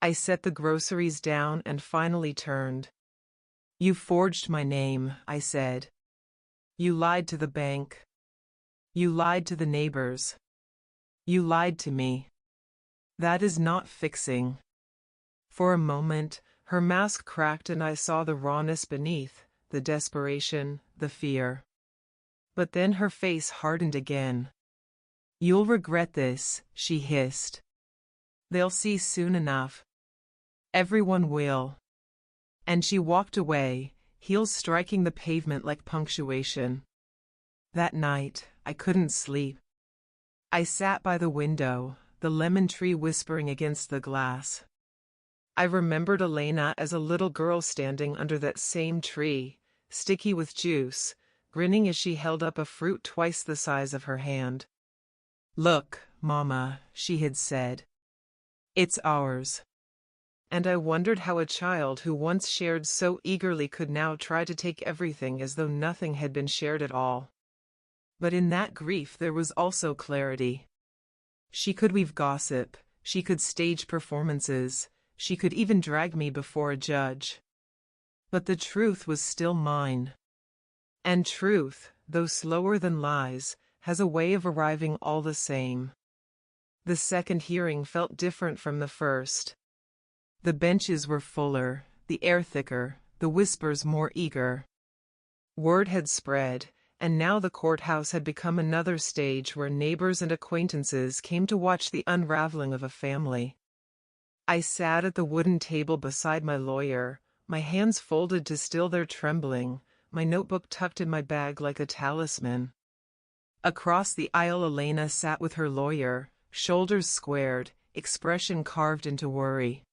I set the groceries down and finally turned. "You forged my name," I said. "You lied to the bank. You lied to the neighbors. You lied to me. That is not fixing." For a moment, her mask cracked and I saw the rawness beneath, the desperation, the fear. But then her face hardened again. "You'll regret this," she hissed. "They'll see soon enough. Everyone will." And she walked away, heels striking the pavement like punctuation. That night, I couldn't sleep. I sat by the window, the lemon tree whispering against the glass. I remembered Elena as a little girl standing under that same tree, sticky with juice, grinning as she held up a fruit twice the size of her hand. "Look, Mama," she had said. "It's ours." And I wondered how a child who once shared so eagerly could now try to take everything as though nothing had been shared at all. But in that grief there was also clarity. She could weave gossip, she could stage performances, she could even drag me before a judge. But the truth was still mine. And truth, though slower than lies, has a way of arriving all the same. The second hearing felt different from the first. The benches were fuller, the air thicker, the whispers more eager. Word had spread, and now the courthouse had become another stage where neighbors and acquaintances came to watch the unraveling of a family. I sat at the wooden table beside my lawyer, my hands folded to still their trembling, my notebook tucked in my bag like a talisman. Across the aisle Elena sat with her lawyer, shoulders squared, expression carved into worry.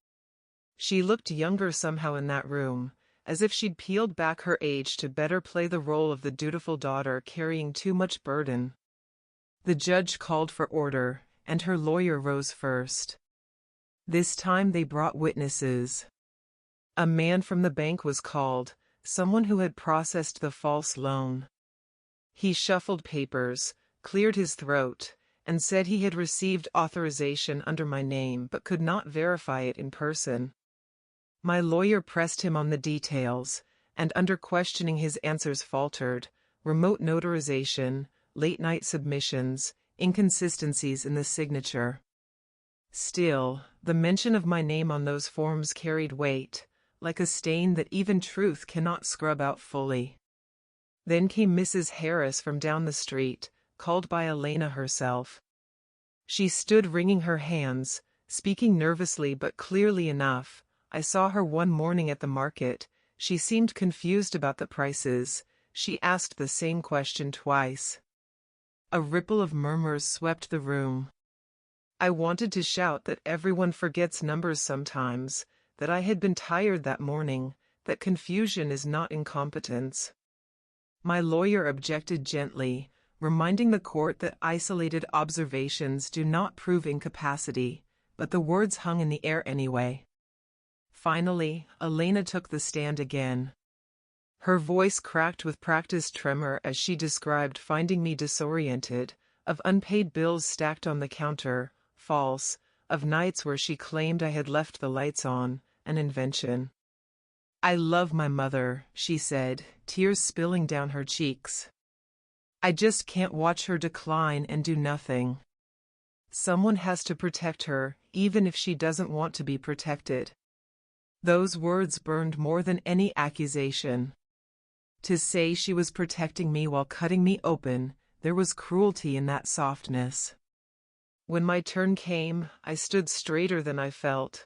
She looked younger somehow in that room, as if she'd peeled back her age to better play the role of the dutiful daughter carrying too much burden. The judge called for order, and her lawyer rose first. This time they brought witnesses. A man from the bank was called, someone who had processed the false loan. He shuffled papers, cleared his throat, and said he had received authorization under my name but could not verify it in person. My lawyer pressed him on the details, and under questioning his answers faltered: remote notarization, late-night submissions, inconsistencies in the signature. Still, the mention of my name on those forms carried weight, like a stain that even truth cannot scrub out fully. Then came Mrs. Harris from down the street, called by Elena herself. She stood wringing her hands, speaking nervously but clearly enough. I saw her one morning at the market. She seemed confused about the prices. She asked the same question twice. A ripple of murmurs swept the room. I wanted to shout that everyone forgets numbers sometimes, that I had been tired that morning, that confusion is not incompetence. My lawyer objected gently, reminding the court that isolated observations do not prove incapacity, but the words hung in the air anyway. Finally, Elena took the stand again. Her voice cracked with practiced tremor as she described finding me disoriented, of unpaid bills stacked on the counter, false, of nights where she claimed I had left the lights on, an invention. "I love my mother," she said, tears spilling down her cheeks. "I just can't watch her decline and do nothing. Someone has to protect her, even if she doesn't want to be protected." Those words burned more than any accusation. To say she was protecting me while cutting me open, there was cruelty in that softness. When my turn came, I stood straighter than I felt.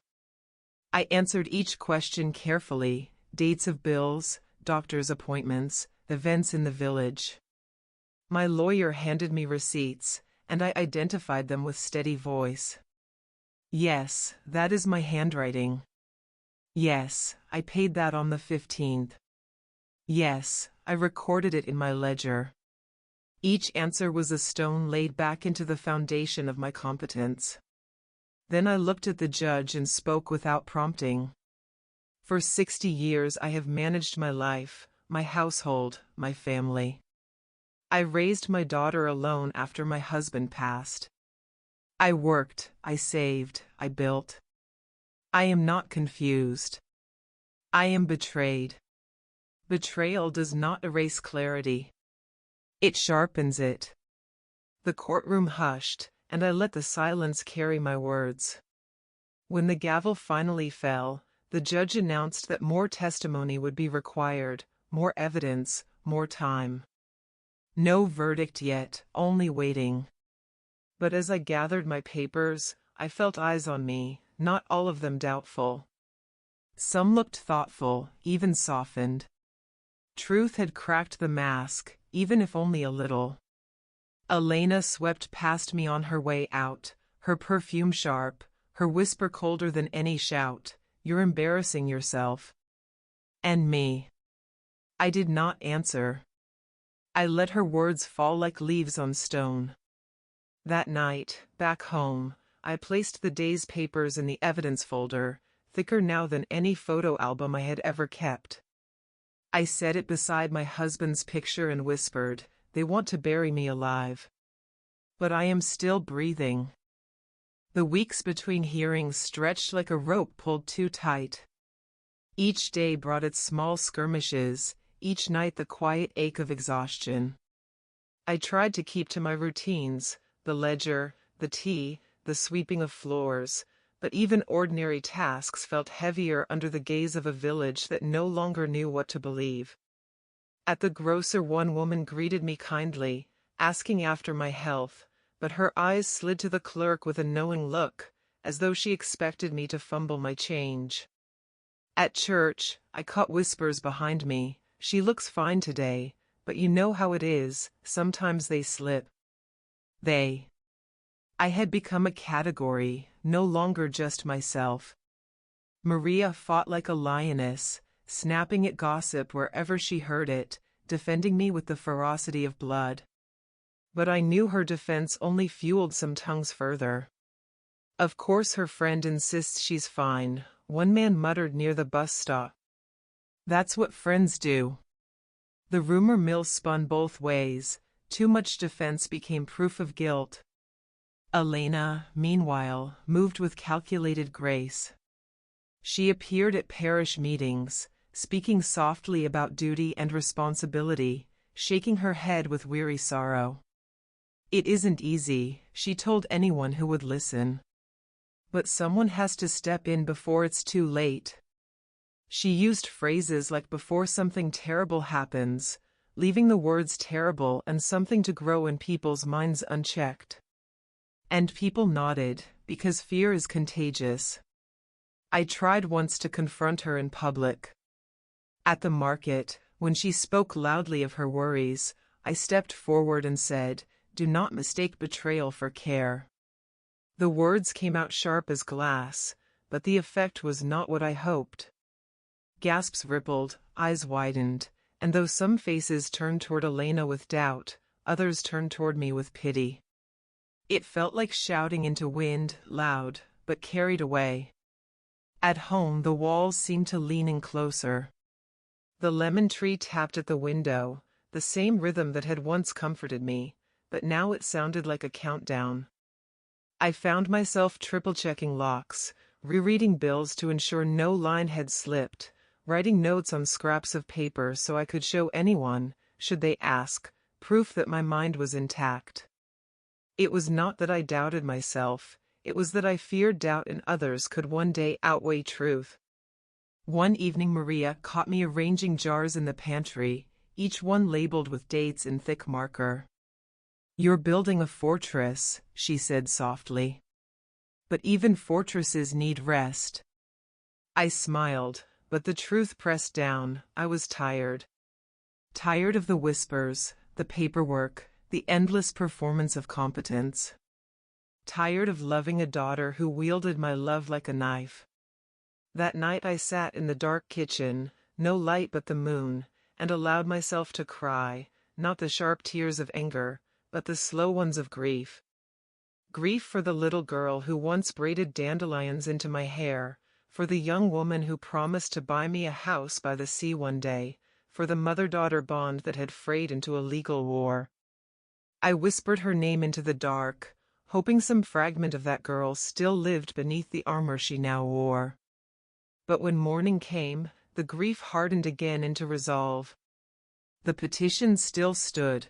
I answered each question carefully: dates of bills, doctor's appointments, events in the village. My lawyer handed me receipts, and I identified them with steady voice. "Yes, that is my handwriting. Yes, I paid that on the 15th. Yes, I recorded it in my ledger." Each answer was a stone laid back into the foundation of my competence. Then I looked at the judge and spoke without prompting. "For 60 years I have managed my life, my household, my family. I raised my daughter alone after my husband passed. I worked, I saved, I built. I am not confused. I am betrayed. Betrayal does not erase clarity. It sharpens it." The courtroom hushed, and I let the silence carry my words. When the gavel finally fell, the judge announced that more testimony would be required, more evidence, more time. No verdict yet, only waiting. But as I gathered my papers, I felt eyes on me, not all of them doubtful. Some looked thoughtful, even softened. Truth had cracked the mask, even if only a little. Elena swept past me on her way out, her perfume sharp, her whisper colder than any shout: "You're embarrassing yourself." And me. I did not answer. I let her words fall like leaves on stone. That night, back home, I placed the day's papers in the evidence folder, thicker now than any photo album I had ever kept. I set it beside my husband's picture and whispered, "They want to bury me alive. But I am still breathing." The weeks between hearings stretched like a rope pulled too tight. Each day brought its small skirmishes, each night the quiet ache of exhaustion. I tried to keep to my routines, the ledger, the tea, the sweeping of floors, but even ordinary tasks felt heavier under the gaze of a village that no longer knew what to believe. At the grocer, one woman greeted me kindly, asking after my health, but her eyes slid to the clerk with a knowing look, as though she expected me to fumble my change. At church, I caught whispers behind me: "She looks fine today, but you know how it is, sometimes they slip." They. I had become a category, no longer just myself. Maria fought like a lioness, snapping at gossip wherever she heard it, defending me with the ferocity of blood. But I knew her defense only fueled some tongues further. Of course her friend insists she's fine, one man muttered near the bus stop. That's what friends do. The rumor mill spun both ways. Too much defense became proof of guilt. Elena, meanwhile, moved with calculated grace. She appeared at parish meetings, speaking softly about duty and responsibility, shaking her head with weary sorrow. It isn't easy, she told anyone who would listen. But someone has to step in before it's too late. She used phrases like before something terrible happens, leaving the words terrible and something to grow in people's minds unchecked. And people nodded, because fear is contagious. I tried once to confront her in public. At the market, when she spoke loudly of her worries, I stepped forward and said, "Do not mistake betrayal for care." The words came out sharp as glass, but the effect was not what I hoped. Gasps rippled, eyes widened, and though some faces turned toward Elena with doubt, others turned toward me with pity. It felt like shouting into wind, loud, but carried away. At home the walls seemed to lean in closer. The lemon tree tapped at the window, the same rhythm that had once comforted me, but now it sounded like a countdown. I found myself triple-checking locks, rereading bills to ensure no line had slipped, writing notes on scraps of paper so I could show anyone, should they ask, proof that my mind was intact. It was not that I doubted myself, it was that I feared doubt in others could one day outweigh truth. One evening Maria caught me arranging jars in the pantry, each one labeled with dates in thick marker. "You're building a fortress," she said softly. "But even fortresses need rest." I smiled, but the truth pressed down. I was tired. Tired of the whispers, the paperwork, the endless performance of competence. Tired of loving a daughter who wielded my love like a knife. That night I sat in the dark kitchen, no light but the moon, and allowed myself to cry, not the sharp tears of anger, but the slow ones of grief. Grief for the little girl who once braided dandelions into my hair, for the young woman who promised to buy me a house by the sea one day, for the mother-daughter bond that had frayed into a legal war. I whispered her name into the dark, hoping some fragment of that girl still lived beneath the armor she now wore. But when morning came, the grief hardened again into resolve. The petition still stood.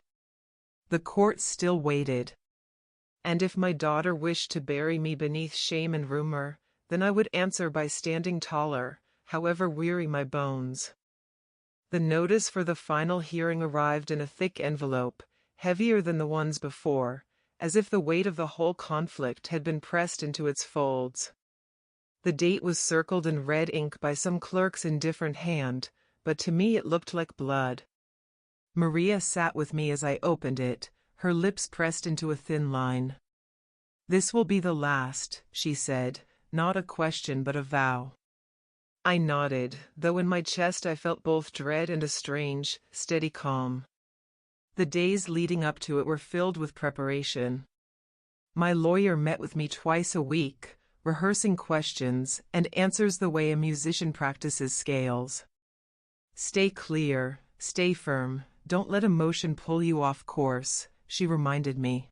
The court still waited. And if my daughter wished to bury me beneath shame and rumor, then I would answer by standing taller, however weary my bones. The notice for the final hearing arrived in a thick envelope, heavier than the ones before, as if the weight of the whole conflict had been pressed into its folds. The date was circled in red ink by some clerk's indifferent hand, but to me it looked like blood. Maria sat with me as I opened it, her lips pressed into a thin line. "This will be the last," she said, not a question but a vow. I nodded, though in my chest I felt both dread and a strange, steady calm. The days leading up to it were filled with preparation. My lawyer met with me twice a week, rehearsing questions and answers the way a musician practices scales. "Stay clear, stay firm, don't let emotion pull you off course," she reminded me.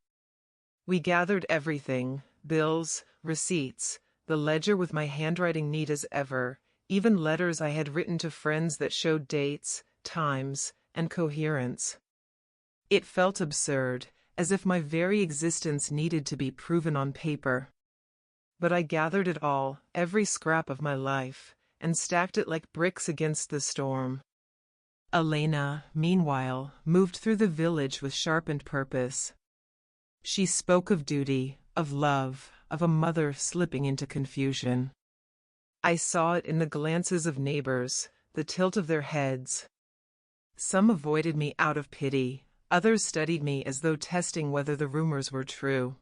We gathered everything, bills, receipts, the ledger with my handwriting neat as ever, even letters I had written to friends that showed dates, times, and coherence. It felt absurd, as if my very existence needed to be proven on paper. But I gathered it all, every scrap of my life, and stacked it like bricks against the storm. Elena, meanwhile, moved through the village with sharpened purpose. She spoke of duty, of love, of a mother slipping into confusion. I saw it in the glances of neighbors, the tilt of their heads. Some avoided me out of pity, others studied me as though testing whether the rumors were true.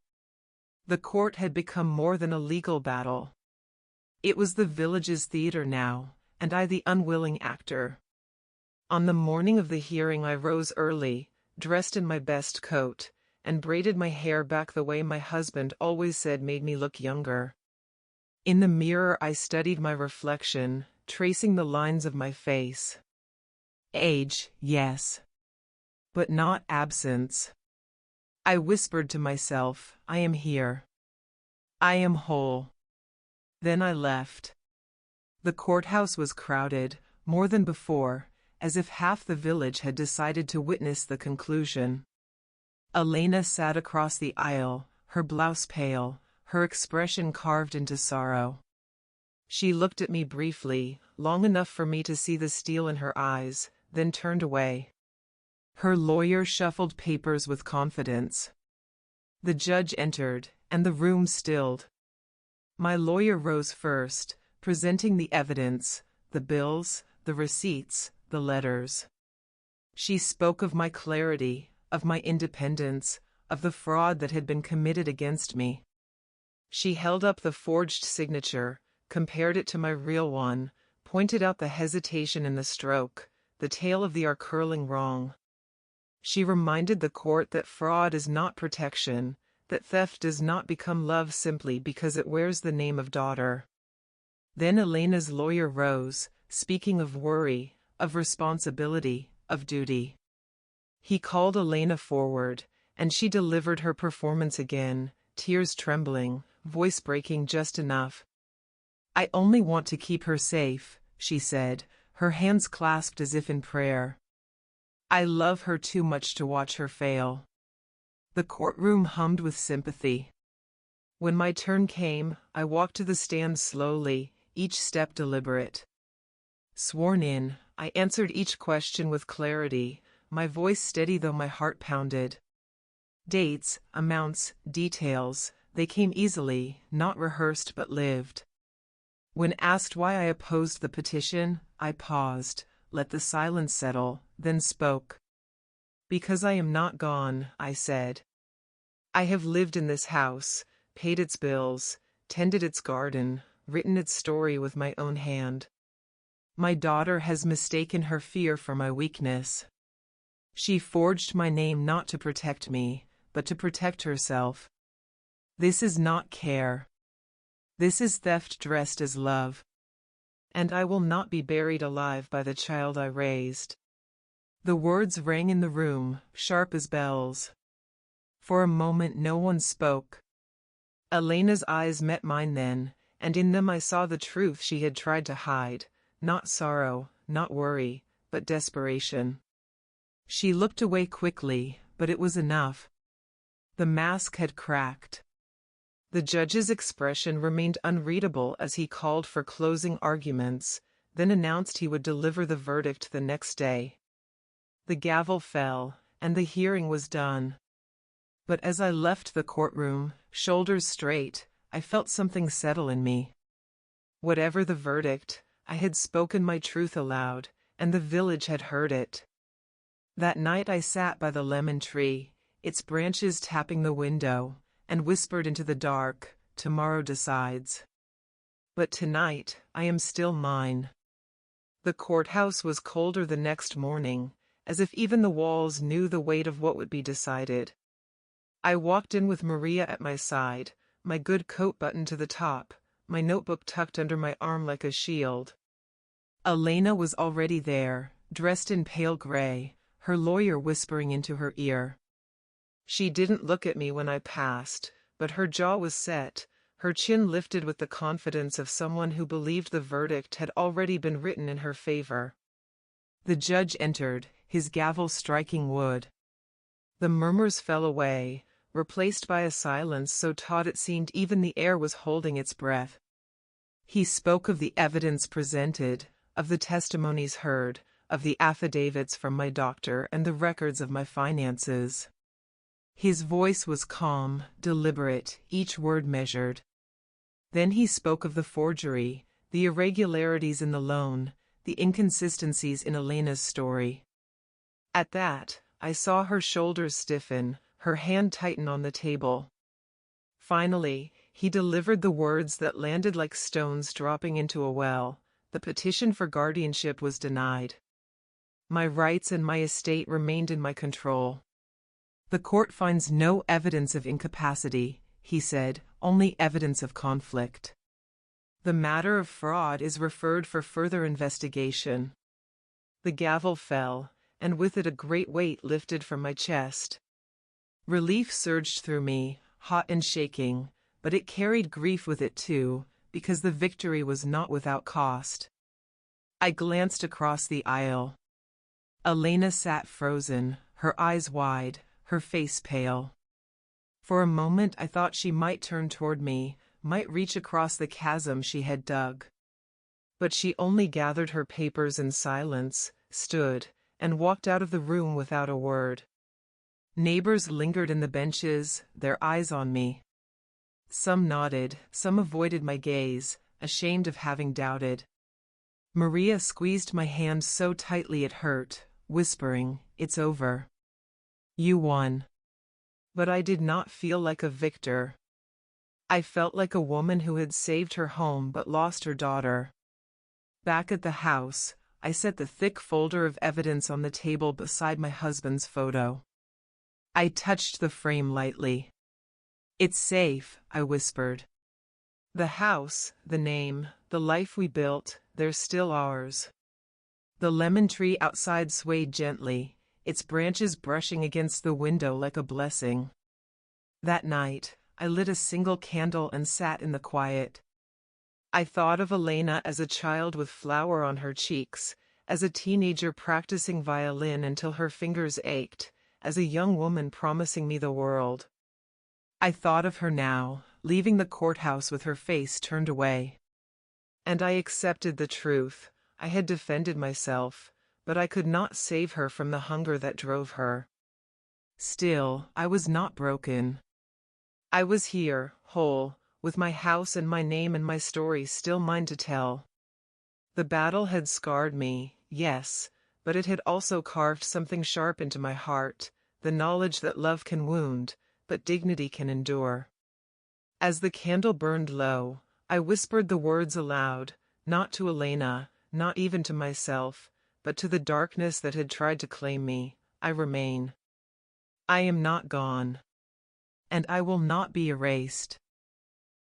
The court had become more than a legal battle. It was the village's theater now, and I the unwilling actor. On the morning of the hearing I rose early, dressed in my best coat, and braided my hair back the way my husband always said made me look younger. In the mirror I studied my reflection, tracing the lines of my face. Age, yes. But not absence. I whispered to myself, I am here. I am whole. Then I left. The courthouse was crowded, more than before, as if half the village had decided to witness the conclusion. Elena sat across the aisle, her blouse pale, her expression carved into sorrow. She looked at me briefly, long enough for me to see the steel in her eyes, then turned away. Her lawyer shuffled papers with confidence. The judge entered, and the room stilled. My lawyer rose first, presenting the evidence, the bills, the receipts, the letters. She spoke of my clarity, of my independence, of the fraud that had been committed against me. She held up the forged signature, compared it to my real one, pointed out the hesitation in the stroke, the tale of the curling wrong. She reminded the court that fraud is not protection, that theft does not become love simply because it wears the name of daughter. Then Elena's lawyer rose, speaking of worry, of responsibility, of duty. He called Elena forward, and she delivered her performance again, tears trembling, voice breaking just enough. I only want to keep her safe, she said, her hands clasped as if in prayer. I love her too much to watch her fail. The courtroom hummed with sympathy. When my turn came, I walked to the stand slowly, each step deliberate. Sworn in, I answered each question with clarity, my voice steady though my heart pounded. Dates, amounts, details, they came easily, not rehearsed but lived. When asked why I opposed the petition, I paused, let the silence settle, then spoke. Because I am not gone, I said. I have lived in this house, paid its bills, tended its garden, written its story with my own hand. My daughter has mistaken her fear for my weakness. She forged my name not to protect me, but to protect herself. This is not care. This is theft dressed as love. And I will not be buried alive by the child I raised. The words rang in the room, sharp as bells. For a moment no one spoke. Elena's eyes met mine then, and in them I saw the truth she had tried to hide, not sorrow, not worry, but desperation. She looked away quickly, but it was enough. The mask had cracked. The judge's expression remained unreadable as he called for closing arguments, then announced he would deliver the verdict the next day. The gavel fell, and the hearing was done. But as I left the courtroom, shoulders straight, I felt something settle in me. Whatever the verdict, I had spoken my truth aloud, and the village had heard it. That night I sat by the lemon tree, its branches tapping the window, and whispered into the dark, tomorrow decides. But tonight, I am still mine. The courthouse was colder the next morning, as if even the walls knew the weight of what would be decided. I walked in with Maria at my side, my good coat buttoned to the top, my notebook tucked under my arm like a shield. Elena was already there, dressed in pale gray, her lawyer whispering into her ear. She didn't look at me when I passed, but her jaw was set, her chin lifted with the confidence of someone who believed the verdict had already been written in her favor. The judge entered, his gavel striking wood. The murmurs fell away, replaced by a silence so taut it seemed even the air was holding its breath. He spoke of the evidence presented, of the testimonies heard, of the affidavits from my doctor and the records of my finances. His voice was calm, deliberate, each word measured. Then he spoke of the forgery, the irregularities in the loan, the inconsistencies in Elena's story. At that, I saw her shoulders stiffen, her hand tighten on the table. Finally, he delivered the words that landed like stones dropping into a well. The petition for guardianship was denied. My rights and my estate remained in my control. The court finds no evidence of incapacity, he said, only evidence of conflict. The matter of fraud is referred for further investigation. The gavel fell, and with it a great weight lifted from my chest. Relief surged through me, hot and shaking, but it carried grief with it too, because the victory was not without cost. I glanced across the aisle. Elena sat frozen, her eyes wide, her face pale. For a moment I thought she might turn toward me, might reach across the chasm she had dug. But she only gathered her papers in silence, stood, and walked out of the room without a word. Neighbors lingered in the benches, their eyes on me. Some nodded, some avoided my gaze, ashamed of having doubted. Maria squeezed my hand so tightly it hurt, whispering, "It's over. You won." But I did not feel like a victor. I felt like a woman who had saved her home but lost her daughter. Back at the house, I set the thick folder of evidence on the table beside my husband's photo. I touched the frame lightly. "It's safe," I whispered. "The house, the name, the life we built, they're still ours." The lemon tree outside swayed gently, its branches brushing against the window like a blessing. That night, I lit a single candle and sat in the quiet. I thought of Elena as a child with flour on her cheeks, as a teenager practicing violin until her fingers ached, as a young woman promising me the world. I thought of her now, leaving the courthouse with her face turned away. And I accepted the truth. I had defended myself, but I could not save her from the hunger that drove her. Still, I was not broken. I was here, whole, with my house and my name and my story still mine to tell. The battle had scarred me, yes, but it had also carved something sharp into my heart, the knowledge that love can wound, but dignity can endure. As the candle burned low, I whispered the words aloud, not to Elena, not even to myself, but to the darkness that had tried to claim me. I remain. I am not gone. And I will not be erased.